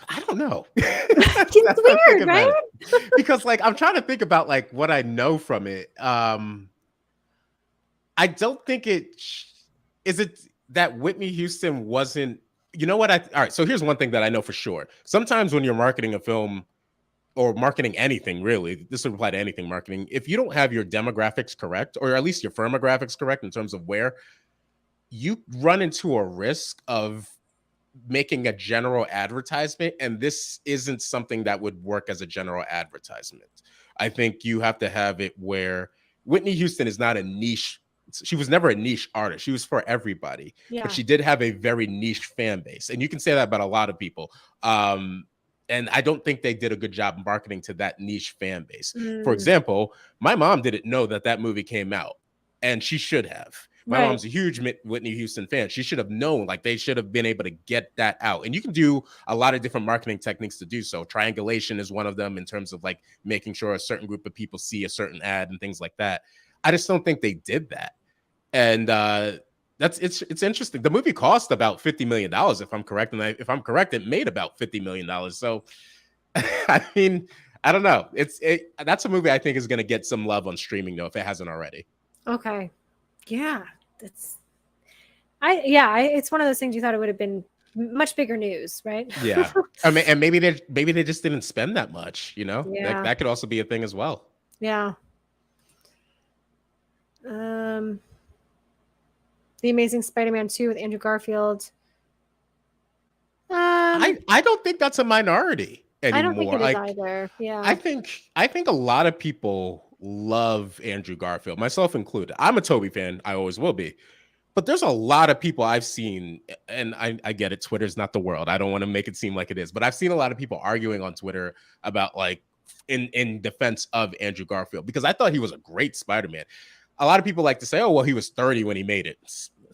I don't know. It's That's what I'm weird, thinking about right? it. Because like I'm trying to think about like what I know from it. I don't think is it that Whitney Houston wasn't. You know what? All right. So here's one thing that I know for sure. Sometimes when you're marketing a film or marketing anything, really, this would apply to anything marketing. If you don't have your demographics correct, or at least your firmographics correct in terms of where, you run into a risk of making a general advertisement, and this isn't something that would work as a general advertisement. I think you have to have it where Whitney Houston is not a niche. She was never a niche artist. She was for everybody, but Yeah. she did have a very niche fan base, and you can say that about a lot of people. And I don't think they did a good job marketing to that niche fan base. For Mm, example, my mom didn't know that that movie came out, and she should have. My right. mom's a huge Whitney Houston fan. She should have known, like, they should have been able to get that out. And you can do a lot of different marketing techniques to do so. Triangulation is one of them in terms of like making sure a certain group of people see a certain ad and things like that. I just don't think they did that. And it's interesting. The movie cost about $50 million, if I'm correct. And if I'm correct, it made about $50 million. So I mean, I don't know. That's a movie I think is going to get some love on streaming though, if it hasn't already. Okay. Yeah. That's it's one of those things you thought it would have been much bigger news, right? Yeah. I mean, and maybe they just didn't spend that much, That Yeah. that could also be a thing as well. Yeah. Um The Amazing Spider-Man 2 with Andrew Garfield. Um I don't think that's a minority I don't think anymore. it is Like either. I Yeah. think I think a lot of people love Andrew Garfield, myself included. I'm a Toby fan. I always will be. But there's a lot of people I've seen, and I get it. Twitter's not the world. I don't want to make it seem like it is, but I've seen a lot of people arguing on Twitter about like in defense of Andrew Garfield because I thought he was a great Spider-Man. A lot of people like to say, "Oh, well, he was 30 when he made it."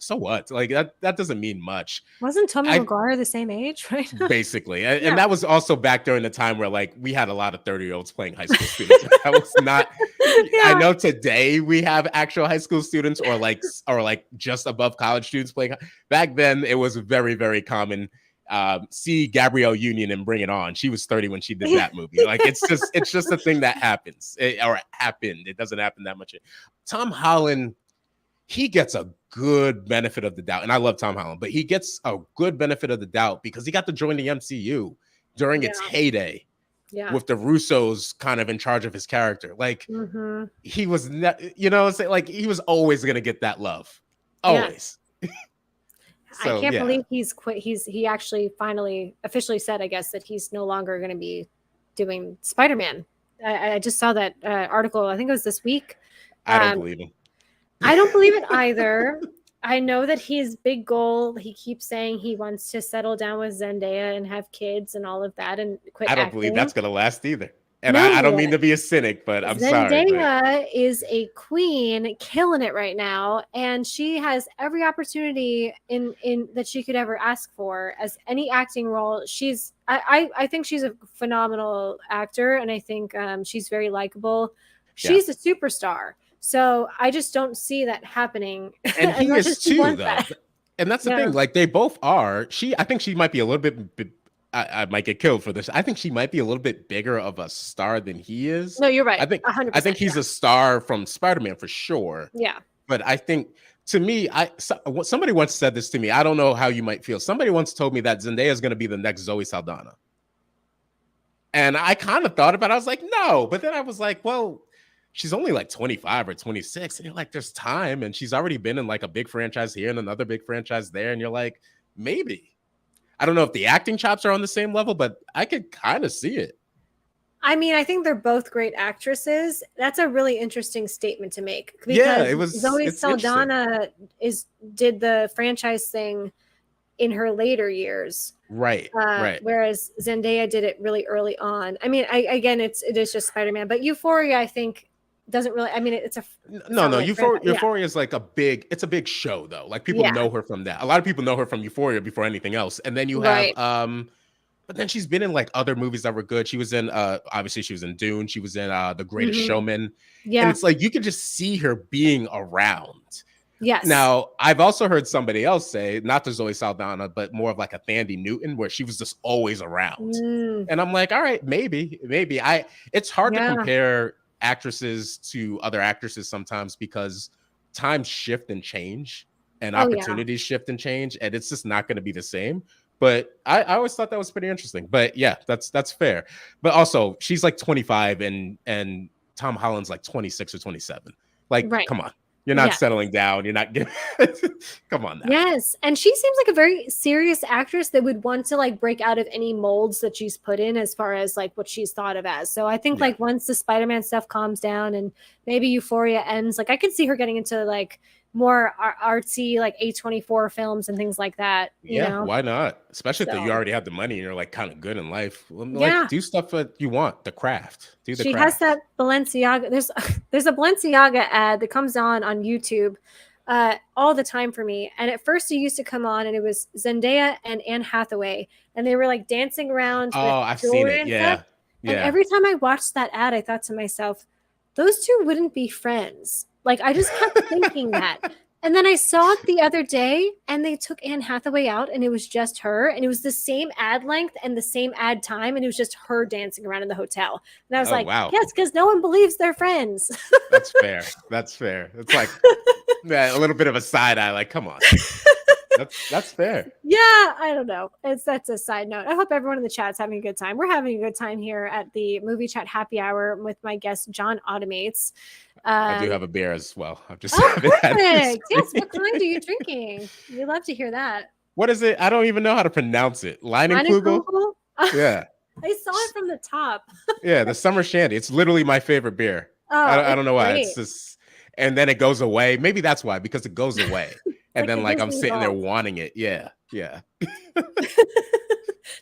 so what? Like that doesn't mean much. Wasn't Tommy I Maguire the same age, right? Basically, and Yeah. that was also back during the time where like we had a lot of 30-year-olds playing high school students. That was not. I Yeah. know today we have actual high school students or like just above college students playing. Back then, it was very very common. See Gabrielle Union and Bring It On. She was 30 when she did that movie. Like it's just a thing that happens or happened. It doesn't happen that much. Tom Holland, he gets a good benefit of the doubt. And I love Tom Holland, but he gets a good benefit of the doubt because he got to join the MCU during its Yeah. heyday Yeah. with the Russos kind of in charge of his character. Like he was, like he was always going to get that love. Always. Yes. I So, can't yeah. believe he's quit. He actually finally officially said, I guess, that he's no longer going to be doing Spider-Man. I just saw that article. I think it was this week. I don't believe him. I don't believe it either. I know that his big goal, he keeps saying he wants to settle down with Zendaya and have kids and all of that and quit I don't acting. believe that's going to last either. And No. I don't mean to be a cynic, but I'm sorry. Zendaya is a queen, killing it right now, and she has every opportunity in that she could ever ask for as any acting role. I think she's a phenomenal actor, and I think she's very likable. She's a superstar. So I just don't see that happening. And he is too, though. That. And that's the thing. Like they both are. I think she might be a little bit. I might get killed for this. I think she might be a little bit bigger of a star than he is. No, you're right. I think 100%, I think he's a star from Spider-Man for sure. Yeah. But I think to me, somebody once said this to me. I don't know how you might feel. Somebody once told me that Zendaya is going to be the next Zoe Saldana. And I kind of thought about it. I was like, no. But then I was like, well, she's only like 25 or 26. And you're like, there's time. And she's already been in like a big franchise here and another big franchise there. And you're like, maybe. I don't know if the acting chops are on the same level, but I could kind of see it. I mean, I think they're both great actresses. That's a really interesting statement to make. Because yeah, it was. Zoe Saldana did the franchise thing in her later years. Right. Right. Whereas Zendaya did it really early on. I mean, it is just Spider-Man, but Euphoria, I think, doesn't really. I mean, it's a no. Euphoria is like a big show though. Like people know her from that. A lot of people know her from Euphoria before anything else. And then you have but then she's been in like other movies that were good. She was in obviously she was in Dune. She was in The Greatest Showman. Yeah. And it's like you could just see her being around. Yes. Now, I've also heard somebody else say, not the Zoe Saldana, but more of like a Thandie Newton, where she was just always around. And I'm like, all right, maybe. It's hard to compare actresses to other actresses sometimes because times shift and change and opportunities shift and change, and it's just not going to be the same. But I always thought that was pretty interesting. But yeah, that's fair. But also, she's like 25 and Tom Holland's like 26 or 27. Like, come on. You're not settling down. You're not getting. Come on now. Yes, and she seems like a very serious actress that would want to like break out of any molds that she's put in as far as like what she's thought of as. So I think like once the Spider-Man stuff calms down and maybe Euphoria ends, like I could see her getting into like more artsy like A24 films and things like that. You know? Why not? Especially if you already have the money and you're like kind of good in life. Like do stuff that you want, the craft. She has that Balenciaga. There's a Balenciaga ad that comes on YouTube all the time for me. And at first it used to come on and it was Zendaya and Anne Hathaway. And they were like dancing around. Oh, I've seen it. Yeah. And every time I watched that ad, I thought to myself, those two wouldn't be friends. Like, I just kept thinking that. And then I saw it the other day and they took Anne Hathaway out and it was just her. And it was the same ad length and the same ad time. And it was just her dancing around in the hotel. And I was wow. Yes, because no one believes they're friends. That's fair. It's like a little bit of a side eye. Like, come on. That's fair. Yeah, I don't know. That's a side note. I hope everyone in the chat's having a good time. We're having a good time here at the Movie Chat Happy Hour with my guest John Automates. I do have a beer as well. I'm just perfect. Yes, what kind are you drinking? We love to hear that. What is it? I don't even know how to pronounce it. Leinenkugel? Yeah. I saw it from the top. Yeah, the summer shandy. It's literally my favorite beer. I don't know why. It's just, and then it goes away. Maybe that's why, because it goes away. And then like I'm sitting there wanting it. Yeah.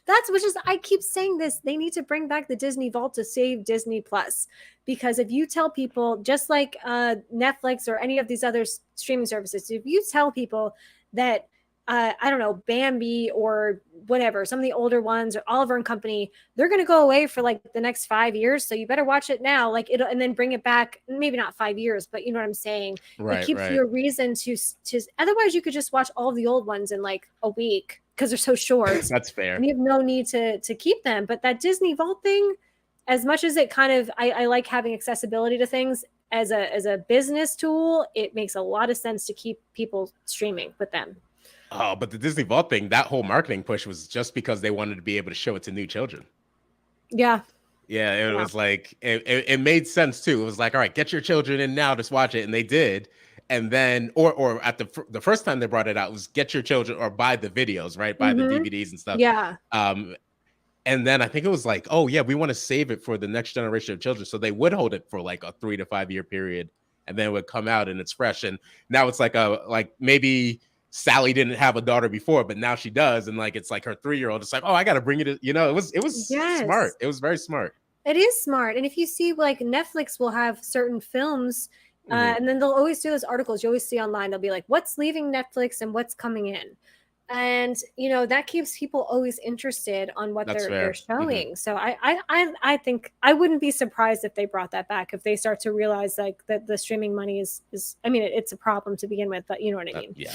That's which is I keep saying this. They need to bring back the Disney Vault to save Disney Plus, because if you tell people, just like Netflix or any of these other streaming services, if you tell people that I don't know, Bambi or whatever, some of the older ones, or Oliver and Company, they're going to go away for like the next 5 years. So you better watch it now, like it'll, and then bring it back. Maybe not 5 years, but you know what I'm saying. It Right, keeps right. you a reason to. Otherwise, you could just watch all of the old ones in like a week because they're so short, That's and fair. you have no need to keep them. But that Disney Vault thing, as much as it kind of, I like having accessibility to things as a business tool, it makes a lot of sense to keep people streaming with them. Oh, but the Disney Vault thing, that whole marketing push was just because they wanted to be able to show it to new children. Yeah. Yeah, it Yeah. was like it made sense too. It was like, all right, get your children in now to watch it, and they did. And then, or at the first time they brought it out was get your children or buy the videos, right? Buy the Mm-hmm. DVDs and stuff. Yeah. Um, and then I think it was like, oh yeah, we want to save it for the next generation of children, so they would hold it for like a 3 to 5 year period, and then it would come out and it's fresh. And now it's like maybe Sally didn't have a daughter before, but now she does, and like it's like her 3 year old. It's like, oh, I got to bring it. It was smart. Yes. It was very smart. It is smart. And if you see, like, Netflix will have certain films, Mhm. and then they'll always do those articles you always see online. They'll be like, what's leaving Netflix and what's coming in. And that keeps people always interested on what That's they're fair. Mhm. showing. So I think I wouldn't be surprised if they brought that back, if they start to realize like that the streaming money is I mean, it's a problem to begin with, but you know what I mean. Yeah.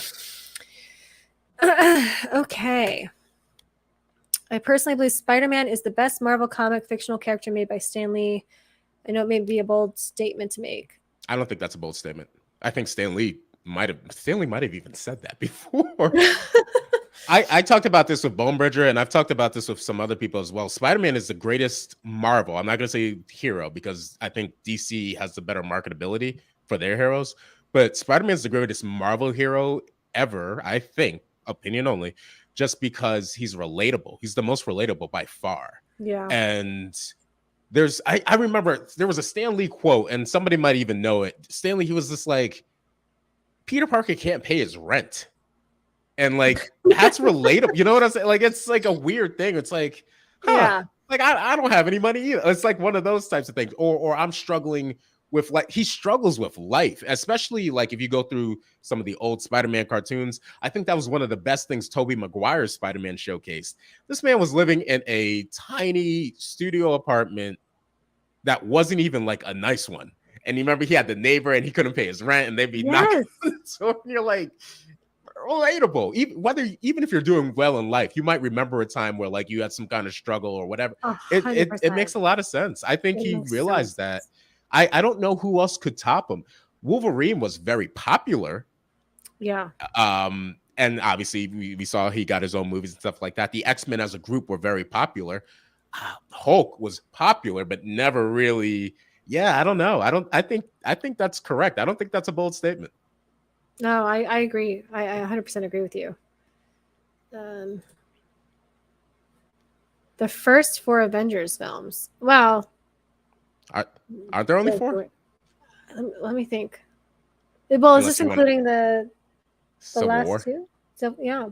Okay. I personally believe Spider-Man is the best Marvel comic fictional character made by Stan Lee. I know it may be a bold statement to make. I don't think that's a bold statement. I think Stanley might have even said that before. I talked about this with Bone Bridger, and I've talked about this with some other people as well. Spider-Man is the greatest Marvel. I'm not going to say hero because I think DC has the better marketability for their heroes, but Spider-Man is the greatest Marvel hero ever, I think, opinion only, just because he's relatable. He's the most relatable by far. Yeah. And I remember there was a Stan Lee quote, and somebody might even know it. Stan Lee, he was just like, Peter Parker can't pay his rent. And like that's relatable. You know what I'm saying? Like it's like a weird thing. It's like, huh, Yeah. like I don't have any money either. It's like one of those types of things. Or I'm struggling with, like, he struggles with life, especially like if you go through some of the old Spider-Man cartoons. I think that was one of the best things Tobey Maguire's Spider-Man showcased. This man was living in a tiny studio apartment that wasn't even like a nice one. And you remember he had the neighbor and he couldn't pay his rent and they'd be knocking. Yes. So you're like, relatable. Even if you're doing well in life, you might remember a time where like you had some kind of struggle or whatever. It 100%. makes a lot of sense. I think It he makes so much realized that. sense. I don't know who else could top him. Wolverine was very popular. Yeah. And obviously we saw he got his own movies and stuff like that. The X-Men as a group were very popular. Hulk was popular, but never really. Yeah, I don't know. I think that's correct. I don't think that's a bold statement. No, I agree. I 100% agree with you. The first four Avengers films. Well, Aren't there only four? let me think. Well, is Unless this you want to including the Civil last War. two? So yeah.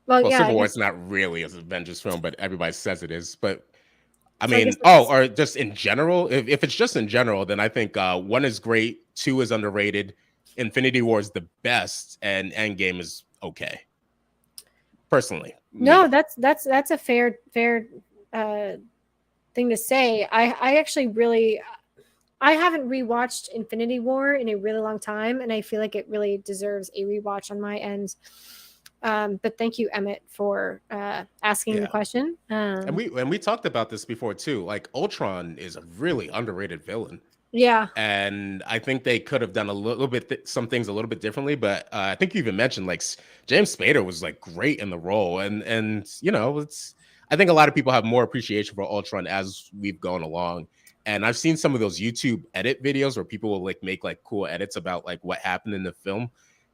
Well, Well, yeah, I Civil War guess is not really an Avengers film, but everybody says it is. But I so. I guess mean, it's or just in general. If it's just in general, then I think one is great, two is underrated, Infinity War is the best, and Endgame is okay. Personally, no. me. That's a fair uh, thing to say. I actually really I haven't rewatched Infinity War in a really long time, and I feel like it really deserves a rewatch on my end. But thank you, Emmett, for asking the Yeah. question. And we talked about this before too. Like Ultron is a really underrated villain. Yeah. And I think they could have done a little bit some things a little bit differently. But I think you even mentioned like James Spader was like great in the role, and it's. I think a lot of people have more appreciation for Ultron as we've gone along. And I've seen some of those YouTube edit videos where people will like make like cool edits about like what happened in the film.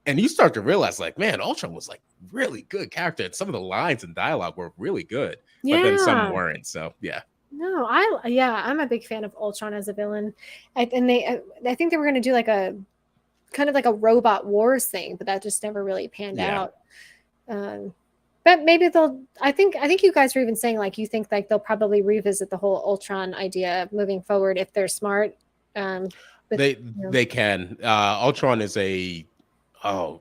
And you start to realize, like, man, Ultron was like really good character, and some of the lines and dialogue were really good, but then some Yeah. weren't. So yeah, No, I'm a big fan of Ultron as a villain. And I think they were going to do like a kind of like a robot wars thing, but that just never really panned yeah. out. But But maybe they'll. I think you guys were even saying like you think like they'll probably revisit the whole Ultron idea moving forward if they're smart. Um, with They you know, they can. Ultron is a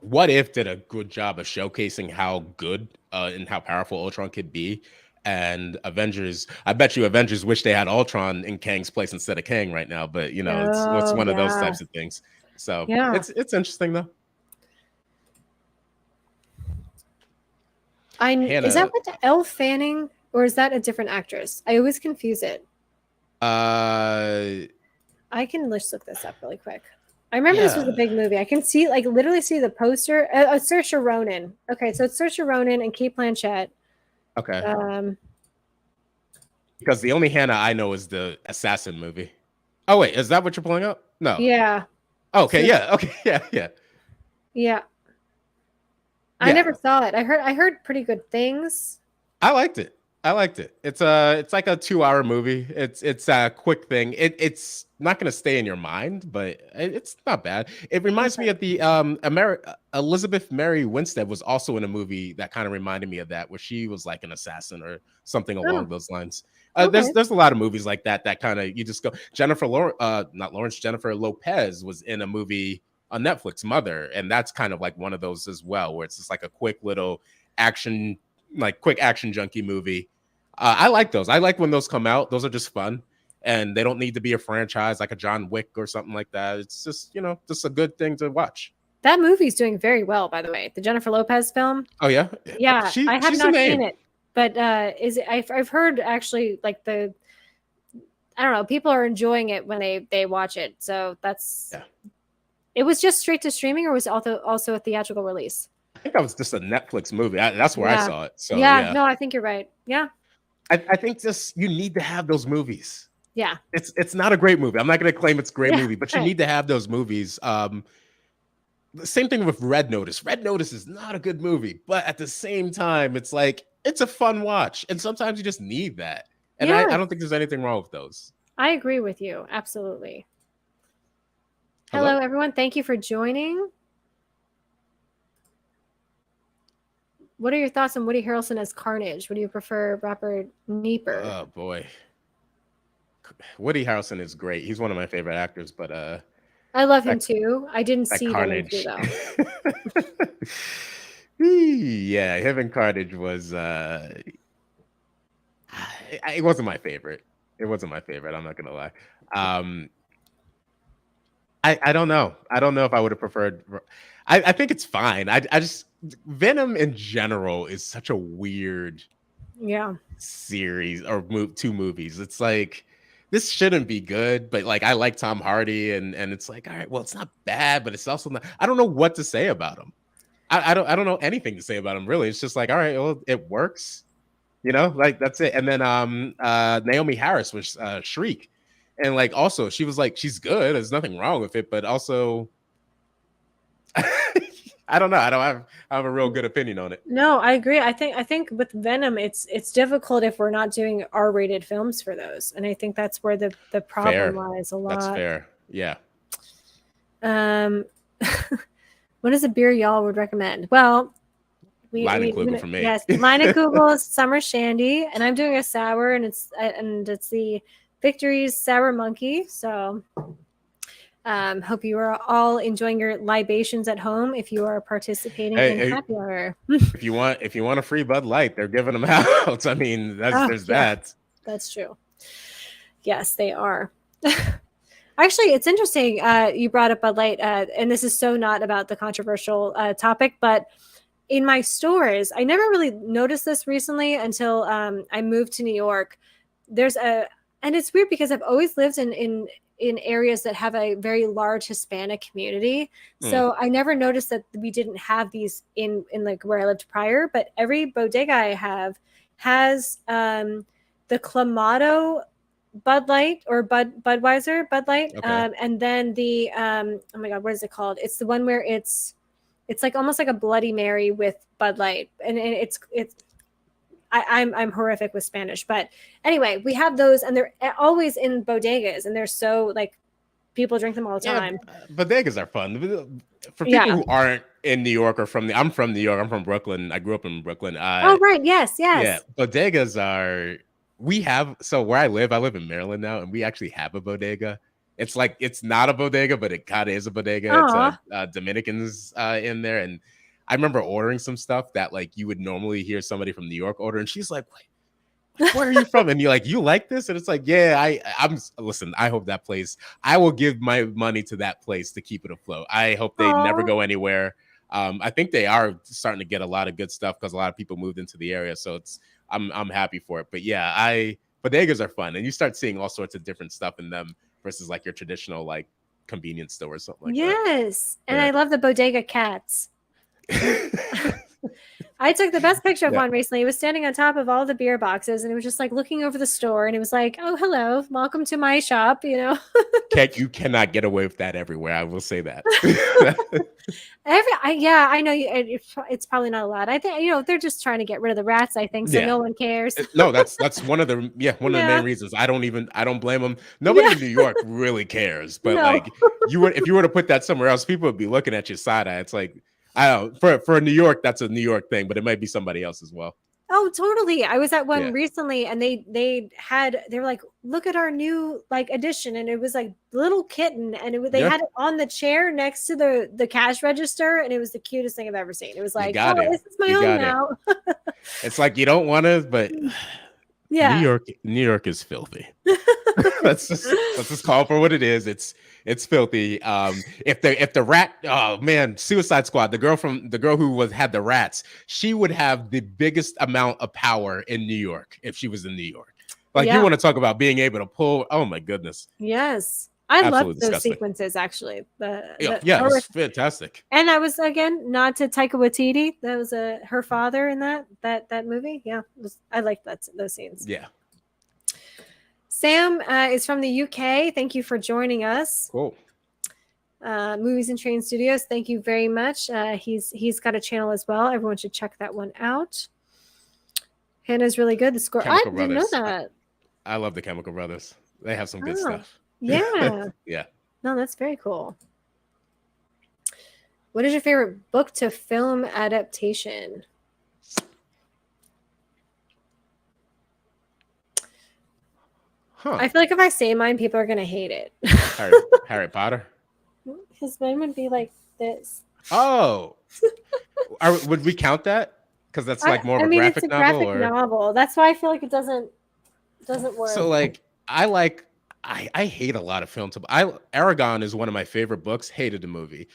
what if did a good job of showcasing how good and how powerful Ultron could be. And Avengers, I bet you Avengers wish they had Ultron in Kang's place instead of Kang right now. But you know, it's oh one of those yeah, types of things. So yeah. it's interesting though. I is that Hannah, with Elle Fanning or is that a different actress? I always confuse it. uh, I can just look this up really quick. I remember this was a yeah, big movie. I can see like literally see the poster. Saoirse Ronan. Okay, so it's Saoirse Ronan and Kate Blanchett. okay. Um, Because the only Hannah I know is the Assassin movie. Oh wait, is that what you're pulling up? No. yeah. Okay, So yeah, okay, yeah, yeah, yeah, I yeah. never saw it. I heard pretty good things. I liked it. I liked it. It's like a 2 hour movie. It's a quick thing. It's not gonna stay in your mind, but it's not bad. It reminds me Okay. of the Elizabeth Mary Winstead was also in a movie that kind of reminded me of that, where she was like an assassin or something Oh, along those lines. okay. There's a lot of movies like that that kind of you just go. Not Lawrence, Jennifer Lopez was in a movie on Netflix, Mother, and that's kind of like one of those as well, where it's just like a quick little action like quick action junkie movie. I like those. I like when those come out. Those are just fun, and they don't need to be a franchise like a John Wick or something like that. It's just just a good thing to watch. That movie's doing very well, by the way. The Jennifer Lopez film. Oh yeah, Yeah, I have she's a not name. seen it, but is it, I've heard actually like the I don't know people are enjoying it when they watch it. So that's Yeah, it was just straight to streaming or was it also a theatrical release? I think that was just a Netflix movie. That's where I Yeah, saw it. So yeah. yeah, No, I think you're right. Yeah, I think just you need to have those movies. yeah, It's not a great movie. I'm not going to claim it's a great yeah. movie, but you Right. need to have those movies. The same thing with Red Notice. Red Notice is not a good movie, but at the same time, it's like it's a fun watch, and sometimes you just need that. And I Yes, don't think there's anything wrong with those. I agree with you. Absolutely. Hello, Hello? everyone. Thank you for joining. What are your thoughts on Woody Harrelson as Carnage? Would you prefer Robert Nieper? Oh boy, Woody Harrelson is great. He's one of my favorite actors, but I love him that too. I didn't that see Venom 2 Carnage. though. Yeah, him and Carnage was it wasn't my favorite. It wasn't my favorite. I'm not gonna lie. Um, I don't know. I don't know if I would have preferred. I think it's fine. I just Venom in general is such a weird Yeah. series or two movies. It's like this shouldn't be good, but like I like Tom Hardy, and it's like all right, well, it's not bad, but it's also not. I don't know what to say about him. I don't know anything to say about him really. It's just like all right, well, it works. Like that's it. And then Naomi Harris was Shriek. And like also she was like she's good. There's nothing wrong with it, but also I don't know. I have a real good opinion on it. No, I agree. I think with Venom it's difficult if we're not doing R-rated films for those. And I think that's where the problem Fair. lies a That's lot. fair. Yeah. Um what is a beer y'all would recommend? Well, Line and Klugel for me. yes, Line and Kugel Summer Shandy, and I'm doing a sour, and it's the Victory's Sour Monkey. So, hope you are all enjoying your libations at home. If you are participating Hey, in hey, happy hour, if you want a free Bud Light, they're giving them out. I mean, oh there's yeah, that. that's true. Yes, they are. Actually, it's interesting. You brought up Bud Light, and this is so not about the controversial topic, but in my stores, I never really noticed this recently until I moved to New York. And it's weird because I've always lived in areas that have a very large Hispanic community. Hmm, So I never noticed that we didn't have these in like where I lived prior. But every bodega I have has the Clamato Bud Light or Budweiser Bud Light, okay. and then the oh my god, what is it called? It's the one where it's like almost like a Bloody Mary with Bud Light, and it's I'm horrific with Spanish, but anyway, we have those, and they're always in bodegas, and they're so like people drink them all the Yeah, time. bodegas are fun. For people Yeah. who aren't in New York or I'm from New York. I'm from Brooklyn. I grew up in Brooklyn. Oh, right. Yes, Yeah, yes. bodegas are we have so where I live in Maryland now, and we actually have a bodega. It's like it's not a bodega, but it kind of is a bodega. It's a Aw. Dominicans in there, and I remember ordering some stuff that like you would normally hear somebody from New York order, and she's like, where are you from? And you're like, you like this? And it's like, yeah, I'm listen, I hope that place, I will give my money to that place to keep it afloat. I hope they never Aw. go anywhere. I think they are starting to get a lot of good stuff because a lot of people moved into the area. So I'm happy for it. But yeah, bodegas are fun and you start seeing all sorts of different stuff in them versus like your traditional like convenience store or something like that. Yes. And Yeah. I love the bodega cats. I took the best picture of Yeah. one recently. It was standing on top of all the beer boxes and it was just like looking over the store and it was like, "Oh, hello. Welcome to my shop," you know. You cannot get away with that everywhere. I will say that. Yeah, I know it's probably not allowed. I think they're just trying to get rid of the rats. I think so. Yeah. No one cares. No, that's one of the Yeah, main reasons. I don't blame them. Nobody yeah, in New York really cares, but no. like if you were to put that somewhere else, people would be looking at you side eye. It's like I don't for New York, that's a New York thing, but it might be somebody else as well. Oh, totally. I was at one Yeah, recently, and they were like, "Look at our new like addition," and it was like little kitten, and they yeah, had it on the chair next to the cash register, and it was the cutest thing I've ever seen. It was you like, got "Oh, it, this is my you home got it. now." It's like you don't want to, but Yeah. New York is filthy. Let's just call it for what it is. It's filthy. If the rat, oh man, Suicide Squad, the girl who had the rats, she would have the biggest amount of power in New York if she was in New York. Like you Yeah. want to talk about being able to pull, oh my goodness. Yes. I loved Absolutely those disgusting. sequences actually. Yeah, The yeah, it was horrific. fantastic. And I was again not to Taika Waititi. That was her father in that movie. Yeah, I liked those scenes. Yeah, Sam is from the UK. Thank you for joining us. cool. Movies and Train Studios. Thank you very much. He's got a channel as well. Everyone should check that one out. Hannah's really good. The score. I Chemical didn't know Brothers. that. I love the Chemical Brothers. They have some good Oh, stuff. yeah. Yeah. No, that's very cool. What is your favorite book to film adaptation? Huh. I feel like if I say mine, people are gonna hate it. Harry Potter. His mine would be like this. Oh, would we count that? Because that's like more of I a mean, it's graphic a novel, graphic or novel. That's why I feel like it doesn't work. so like I hate a lot of films. Aragon is one of my favorite books. Hated the movie.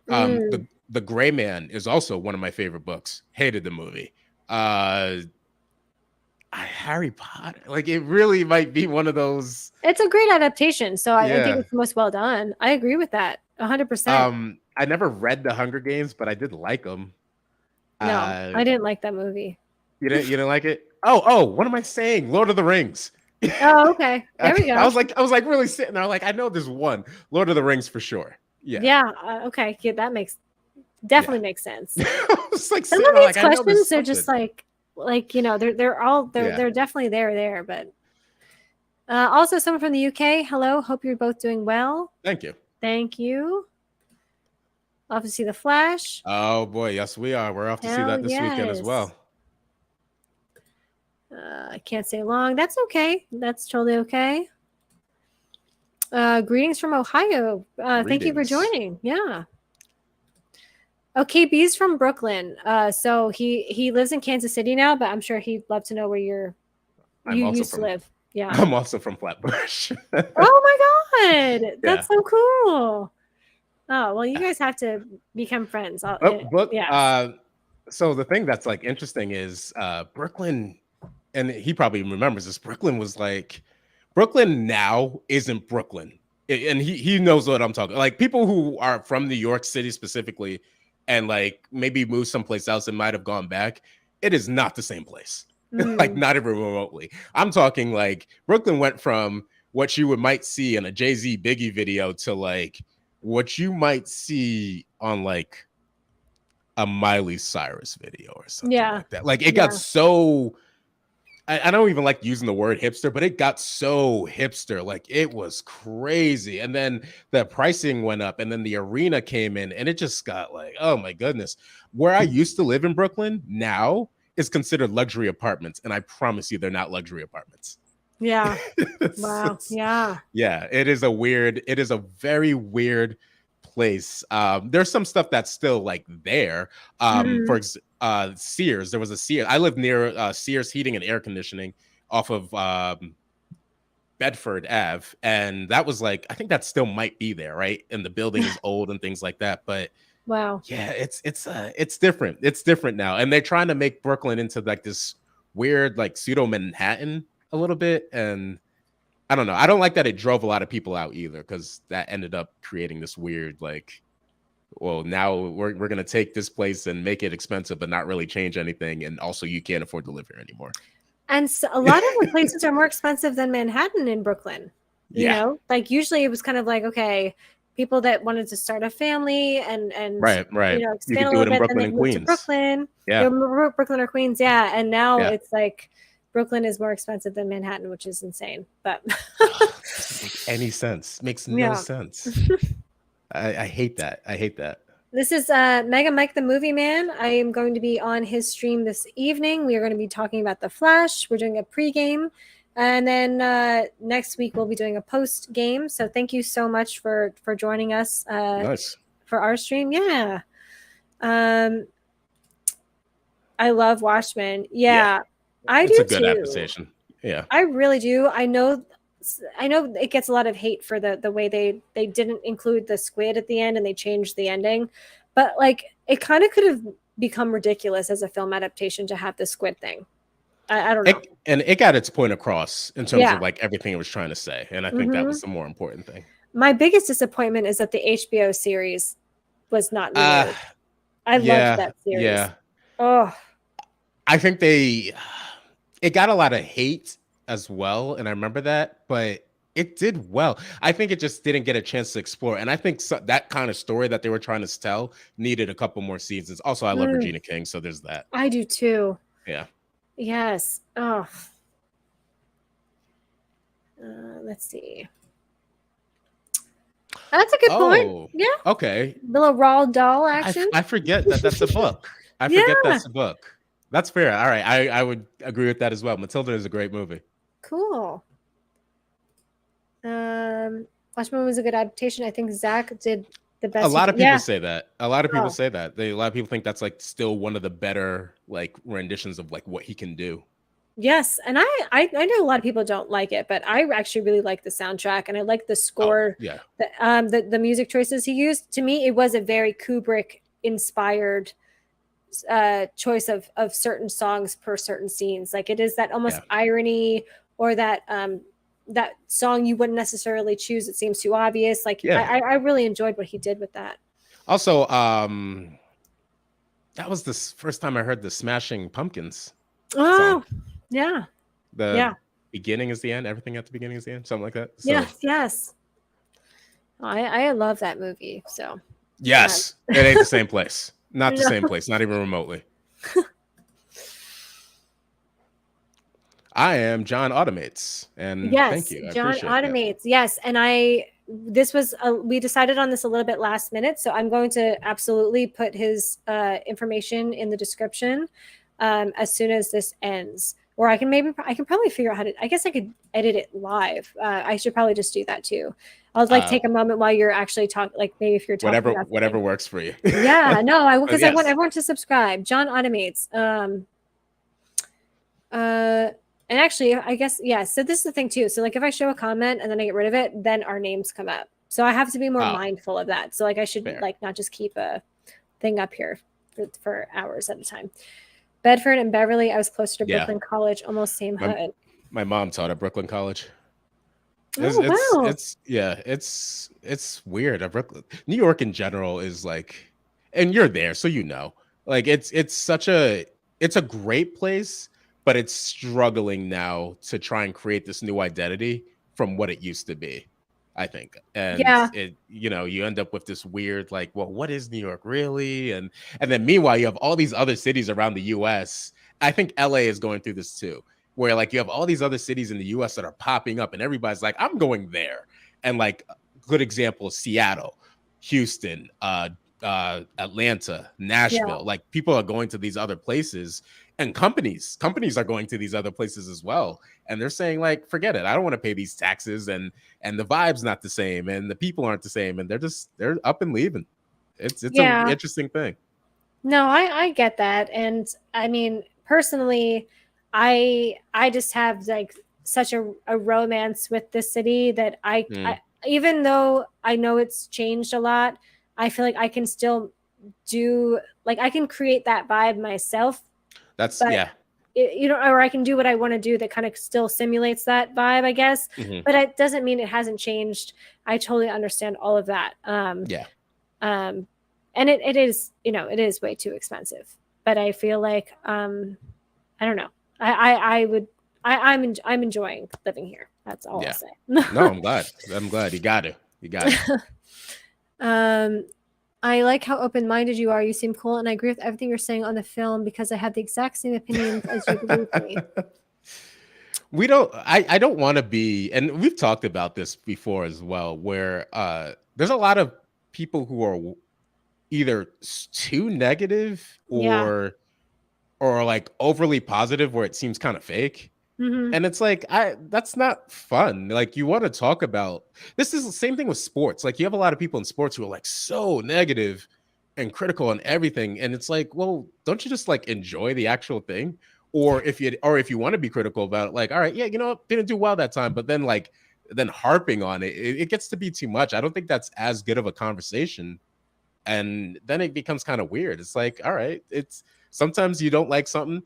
Mm. The Gray Man is also one of my favorite books. Hated the movie. Harry Potter, like it really might be one of those. It's a great adaptation, so I think Yeah. it's the most well done. I agree with that 100%. I never read The Hunger Games, but I did like them. No, I didn't like that movie. You didn't like it? Oh, what am I saying? Lord of the Rings. Oh, okay. There we go. I was like really sitting there. Like I know there's one Lord of the Rings for sure. Yeah. Yeah. Okay. Yeah, that definitely makes sense. I was like Some sitting of there, these like I know there's questions are just something. like they're definitely there, but also someone from the UK. Hello, hope you're both doing well. Thank you. Thank you. Love to see the Flash. Oh boy, yes we are. We're off to see Hell that this weekend as yes. well. I can't say long. That's okay. That's totally okay. Greetings from Ohio. Thank you for Greetings. joining. Yeah. Okay, B's from Brooklyn. So he lives in Kansas City now, but I'm sure he'd love to know where you used to live. Yeah. I'm also from Flatbush. Oh my god, that's Yeah. so cool. Oh well, you guys have to become friends. Yes. So the thing that's like interesting is Brooklyn, and he probably remembers this. Brooklyn now isn't Brooklyn, and he knows what I'm talking. Like people who are from New York City specifically, and like maybe moved someplace else and might have gone back. It is not the same place. Like not even remotely. I'm talking like Brooklyn went from what you might see in a Jay-Z Biggie video to like what you might see on like a Miley Cyrus video or something like that. Like it got so I don't even like using the word hipster, but it got so hipster, like it was crazy. And then the pricing went up, and then the arena came in, and it just got like, oh my goodness. Where I used to live in Brooklyn now is considered luxury apartments, and I promise you, they're not luxury apartments. Yeah. it's, Wow. it's- Yeah. yeah, it is a very weird place. There's some stuff that's still like there. Mhm. Sears, there was a Sears. I live near Sears Heating and Air Conditioning off of Bedford Ave, and that was like, I think that still might be there, right? And the building is old and things like that, but Wow. yeah, it's different. It's different now, and they're trying to make Brooklyn into like this weird like pseudo Manhattan a little bit, and I don't know. I don't like that it drove a lot of people out either, because that ended up creating this weird like, well, now we're gonna take this place and make it expensive, but not really change anything, and also you can't afford to live here anymore. And so a lot of the places are more expensive than Manhattan in Brooklyn. You Yeah, know, like usually it was kind of like, okay, people that wanted to start a family and right, right. You expand could a do little it in bit, then Brooklyn they and moved to Queens. Brooklyn. Yeah, Brooklyn or Queens, yeah. And now yeah. it's like Brooklyn is more expensive than Manhattan, which is insane. But Doesn't make any sense. Makes no yeah. sense. I hate that. I hate that. This is Mega Mike the Movie Man. I am going to be on his stream this evening. We are going to be talking about The Flash. We're doing a pregame. And then next week we'll be doing a post game. So thank you so much for joining us Nice. for our stream. Yeah. Um, I love Watchmen. Yeah, Yeah, I it's a do good too. adaptation. Yeah, I really do. I know it gets a lot of hate for the way they didn't include the squid at the end and they changed the ending. But like it kind of could have become ridiculous as a film adaptation to have the squid thing. I don't know. it got its point across in terms of Yeah. like everything it was trying to say, and I think that Hmm. was the more important thing. My biggest disappointment is that the HBO series was not Uh renewed. I loved yeah, that series. yeah. Oh, I think it got a lot of hate as well, and I remember that, but it did well. I think it just didn't get a chance to explore, and I think that kind of story that they were trying to tell needed a couple more seasons. Also, I love mm, Regina King, so there's that. I do too. Yeah. Yes. Oh, let's see. That's a good point. Oh, Yeah. okay. Little raw doll action. I forget that that's a book. I forget Yeah. that's a book. That's fair. All right, I would agree with that as well. Matilda is a great movie. Cool. Watchmen was a good adaptation. I think Zach did the A best he lot could. of people Yeah. say that. A lot of people Oh, say that. A lot of people think that's like still one of the better like renditions of like what he can do. yes. And I know a lot of people don't like it, but I actually really like the soundtrack and I like the Oh, score, yeah. the music choices he used. To me, it was a very Kubrick inspired choice of certain songs per certain scenes. Like it is that almost Yeah. irony or that song you wouldn't necessarily choose. It seems too obvious. Like Yeah. I really enjoyed what he did with that. Also, that was the first time I heard the Smashing Pumpkins song. Oh, yeah, The yeah, beginning is the end, everything at the beginning is the end, something like that. So, yes, yes. I love that movie. So yeah. yes, it ain't the same place. Not the No. same place, not even remotely. I am John Automates, and thank Yes, you. I John appreciate that. automates. Yes, and we decided on this a little bit last minute, so I'm going to absolutely put his information in the description as soon as this ends. Or I can probably figure out how to. I guess I could edit it live. I should probably just do that too. I'll like Uh, take a moment while you're actually talking. Like maybe if you're talking about whatever something. works for you. Yeah, no, I But because I want yes, everyone to subscribe. John automates. Uh, and actually, I guess yeah. So this is the thing too. So like, if I show a comment and then I get rid of it, then our names come up. So I have to be more oh, mindful of that. So like, I should fair. like not just keep a thing up here for hours at a time. Bedford and Beverly. I was closer to Yeah, Brooklyn College, almost same my hood. my mom taught at Brooklyn College. Oh wow. It's yeah, it's weird. New York in general is like, and you're there, so you know, like it's a great place, but it's struggling now to try and create this new identity from what it used to be. I think, and Yeah, you end up with this weird like, well, what is New York really? And then meanwhile, you have all these other cities around the U.S. I think L.A. is going through this too. where like you have all these other cities in the US that are popping up and everybody's like, I'm going there. And like good example, Seattle, Houston, Atlanta, Yeah. Nashville. Like people are going to these other places, and companies are going to these other places as well. And they're saying like, forget it, I don't want to pay these taxes, and the vibe's not the same, and the people aren't the same, and they're up and leaving. It's a Yeah. interesting thing. No, I get that. And I mean, personally, I just have like such a romance with the city that I Mm, even though I know it's changed a lot, I feel like I can still do like I can create that vibe myself, that's but yeah. you know, or I can do what I want to do that kind of still simulates that vibe, I guess. Hmm. But it doesn't mean it hasn't changed. I totally understand all of that. Yeah. Um, and it is, you know, it is way too expensive. But I feel like I don't know. I would I'm enjoying living here. That's all I'll Yeah. say. No, I'm glad. I'm glad. You got to. You got to. um, I like how open minded you are. You seem cool, and I agree with everything you're saying on the film because I have the exact same opinions as you. Believe me. We don't I don't want to be, and we've talked about this before as well, where there's a lot of people who are either too negative Yeah. or like overly positive where it seems kind of fake. Hmm. And it's like, I that's not fun. Like you want to talk about this is the same thing with sports. Like you have a lot of people in sports who are like so negative and critical on everything. And it's like, well, don't you just like enjoy the actual thing? Or if you want to be critical about it, like, all right, yeah, you know what, didn't do well that time, but then like then harping on it, it gets to be too much. I don't think that's as good of a conversation. And then it becomes kind of weird. It's like, all right, it's sometimes you don't like something,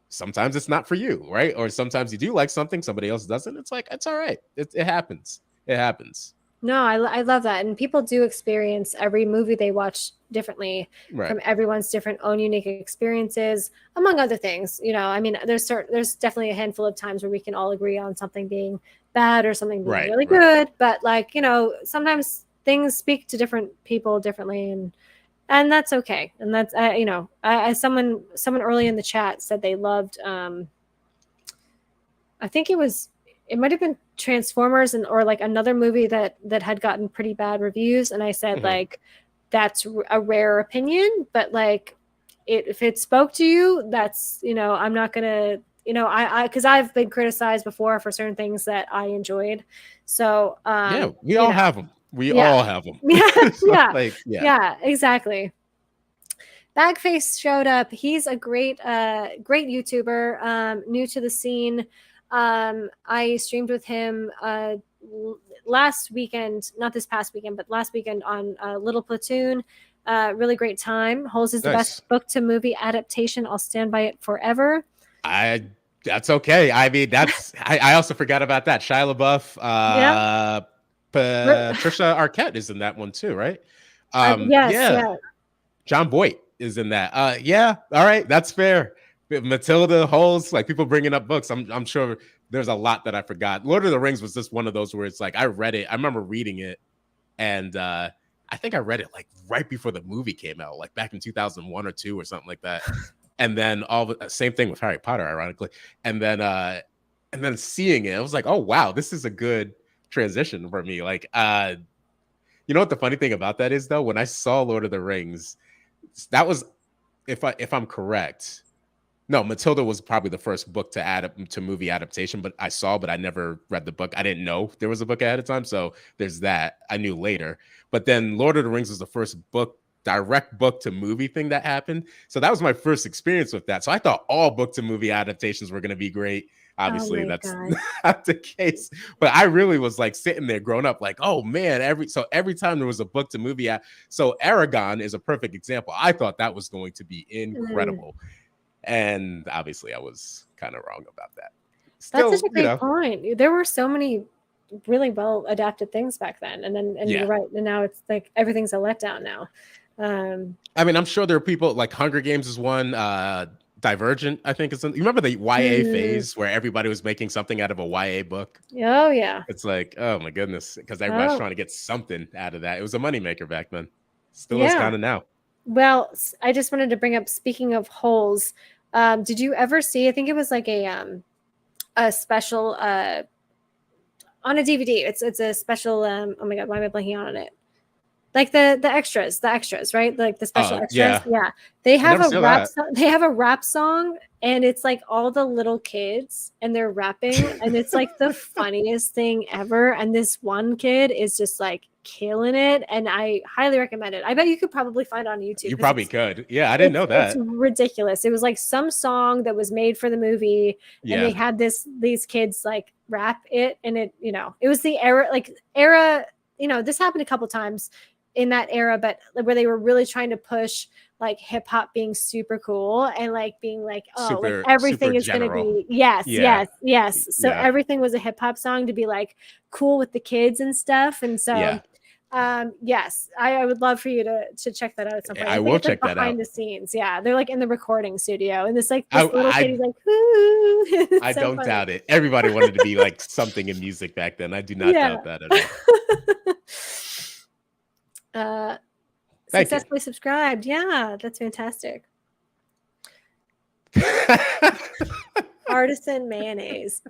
sometimes it's not for you, right? Or sometimes you do like something, somebody else doesn't. It's like, it's all right. It happens. It happens. No, I love that. And people do experience every movie they watch differently Right. from everyone's different own unique experiences, among other things. You know, I mean, there's definitely a handful of times where we can all agree on something being bad or something being Right. really Right. good. But like, you know, sometimes things speak to different people differently, and that's okay. And that's you know, as someone early in the chat said they loved I think it might have been Transformers and or like another movie that had gotten pretty bad reviews, and I said Hmm. like that's a rare opinion, but like if it spoke to you, that's, you know, I'm not gonna, you know, I because I've been criticized before for certain things that I enjoyed, so Yeah. We you all know, have them. We yeah. all have them. Yeah, So, yeah, like, yeah. yeah, exactly. Bagface showed up. He's a great YouTuber, new to the scene. I streamed with him last weekend, not this past weekend, but last weekend on Little Platoon. Really great time. Holes is the best Nice. book to movie adaptation. I'll stand by it forever. I That's okay. I mean, I also forgot about that. Shia LaBeouf, Yeah. Patricia Arquette is in that one too, right? Yes. Yeah. Yeah. John Boyd is in that. Yeah, all right, that's fair. Matilda Holes, like people bringing up books. I'm sure there's a lot that I forgot. Lord of the Rings was just one of those where it's like I read it. I remember reading it, and I think I read it like right before the movie came out, like back in 2001 or two or something like that. And then all the same thing with Harry Potter, ironically. And then seeing it, I was like, oh wow, this is a good transition for me. Like, you know what the funny thing about that is though? When I saw Lord of the Rings, that was if I'm correct. No, Matilda was probably the first book to add to movie adaptation, but I never read the book. I didn't know there was a book ahead of time, so there's that. I knew later, but then Lord of the Rings was the first direct book to movie thing that happened. So that was my first experience with that. So I thought all book to movie adaptations were going to be great. Oh Obviously, my that's god. not the case. But I really was like sitting there growing up, like, oh man, every time there was a book to movie, so Aragon is a perfect example. I thought that was going to be Mm. incredible, and obviously I was kind of wrong about that. That's such Still, a great point. There were so many really well adapted things back then, and you're yeah. right. And now it's like everything's a letdown now. Um, I mean, I'm sure there are people like Hunger Games is one. Divergent, I think, you remember the YA mm, phase where everybody was making something out of a YA book? oh yeah. It's like, oh my goodness, because everybody's Oh trying to get something out of that. It was a moneymaker back then. Still is yeah. kind of now. Well, I just wanted to bring up. Speaking of holes, did you ever see? I think it was like a a special on a DVD. It's a special. Oh my god, why am I blanking on it? Like the extras, right? Like the special extras. Yeah. Yeah, they I have never a saw that. They have a rap song, and it's like all the little kids and they're rapping, and it's like the funniest thing ever. And this one kid is just like killing it, and I highly recommend it. I bet you could probably find it on YouTube You because probably could. Yeah, I didn't know it's that. ridiculous. It was like some song that was made for the movie, and they Yeah. had these kids like rap it, and it was the era. This happened a couple times in that era, but where they were really trying to push like hip hop being super cool and like being like, oh, like Super, super everything is going to general. be yes, Yeah. yes, yes. So Yeah. everything was a hip hop song to be like cool with the kids and stuff. And so Yeah. yes, I would love for you to check that out at some point. I I think will it's like check that out. behind the scenes. Yeah, they're like in the recording studio, and I this little kid, I he's like, "Woo!" I It's so don't funny. doubt it. Everybody wanted to be like something in music back then. I do not Yeah. doubt that at all. uh, Thank you. Successfully subscribed. Yeah, that's fantastic. Artisan mayonnaise.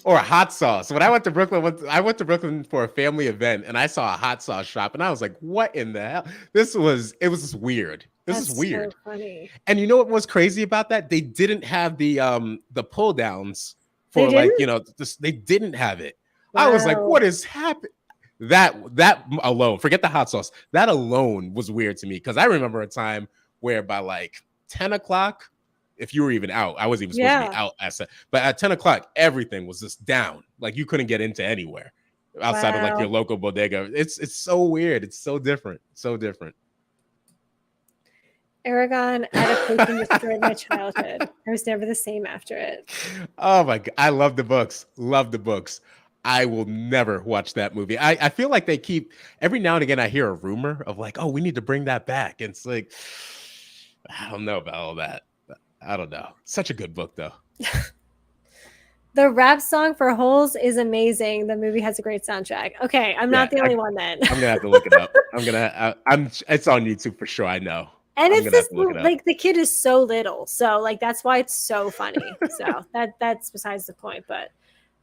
Or hot sauce. When I went to Brooklyn, I went to Brooklyn for a family event, and I saw a hot sauce shop, and I was like, "What in the hell?" It was just weird. This is That's so weird. funny. And you know what was crazy about that? They didn't have the pull downs They for like, didn't? they didn't have it. I was like, Wow. "What is happening?" That alone, forget the hot sauce. That alone was weird to me because I remember a time where by like 10 o'clock, if you were even out, I wasn't even supposed to be Yeah. out but at 10 o'clock, everything was just down. Like you couldn't get into anywhere outside of like your Wow. local bodega. It's so weird. It's so different. So different. Aragon adaptation destroyed my childhood. I was never the same after it. Oh my god, I love the books. Love the books. I will never watch that movie. I feel like they keep every now and again I hear a rumor of like, oh, we need to bring that back. And it's like, I don't know about all that. I don't know. Such a good book though. The rap song for Holes is amazing. The movie has a great soundtrack. Okay, I'm Yeah, not the only one then. I'm gonna have to look it up. I'm it's on YouTube for sure. I know. And I'm it's gonna have this to look it up. like the kid is so little, so like that's why it's so funny. So that's besides the point. But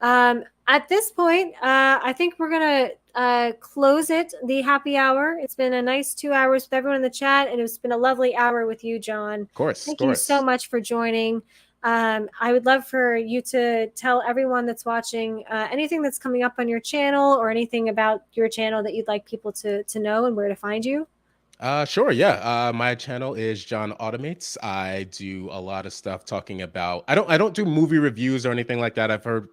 at this point, I think we're gonna close the happy hour. It's been a nice 2 hours with everyone in the chat, and it's been a lovely hour with you, John. Of course, of Thank you so course. much for joining. I would love for you to tell everyone that's watching anything that's coming up on your channel or anything about your channel that you'd like people to know and where to find you. Sure, yeah. My channel is John Automates. I do a lot of stuff talking about I don't do movie reviews or anything like that.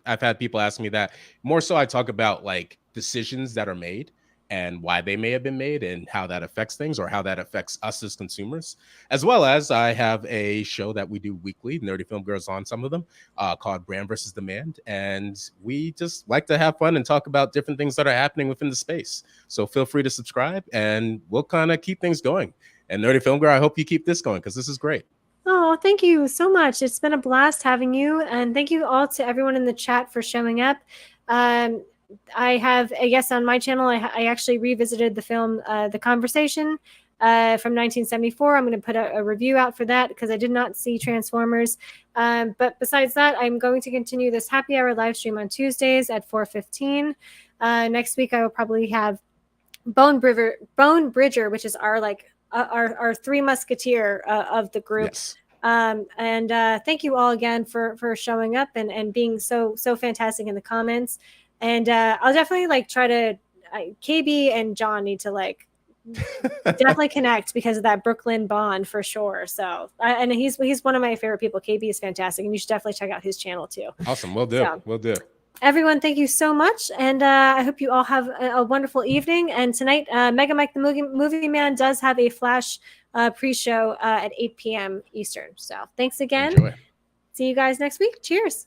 I've had people ask me that. More so I talk about like decisions that are made and why they may have been made and how that affects things or how that affects us as consumers. As well as I have a show that we do weekly, Nerdy Film Girls on some of them, called Brand versus Demand. And we just like to have fun and talk about different things that are happening within the space. So feel free to subscribe and we'll kind of keep things going. And Nerdy Film Girl, I hope you keep this going because this is great. Oh, thank you so much. It's been a blast having you. And thank you all to everyone in the chat for showing up. I have, I guess, on my channel, I actually revisited the film The Conversation from 1974. I'm going to put a review out for that because I did not see Transformers. But besides that, I'm going to continue this happy hour live stream on Tuesdays at 4:15. Next week, I will probably have Bone Bridger, which is our our three musketeer of the group. Yes. And thank you all again for showing up and being so fantastic in the comments. And I'll definitely like try to KB and John need to like definitely connect because of that Brooklyn bond for sure. So and he's one of my favorite people. KB is fantastic, and you should definitely check out his channel too. Awesome. We'll do. So, We'll do. everyone, thank you so much, and I hope you all have a wonderful evening. And tonight, Mega Mike the Movie Man does have a flash pre-show at 8 p.m. Eastern. So thanks again. Enjoy. See you guys next week. Cheers.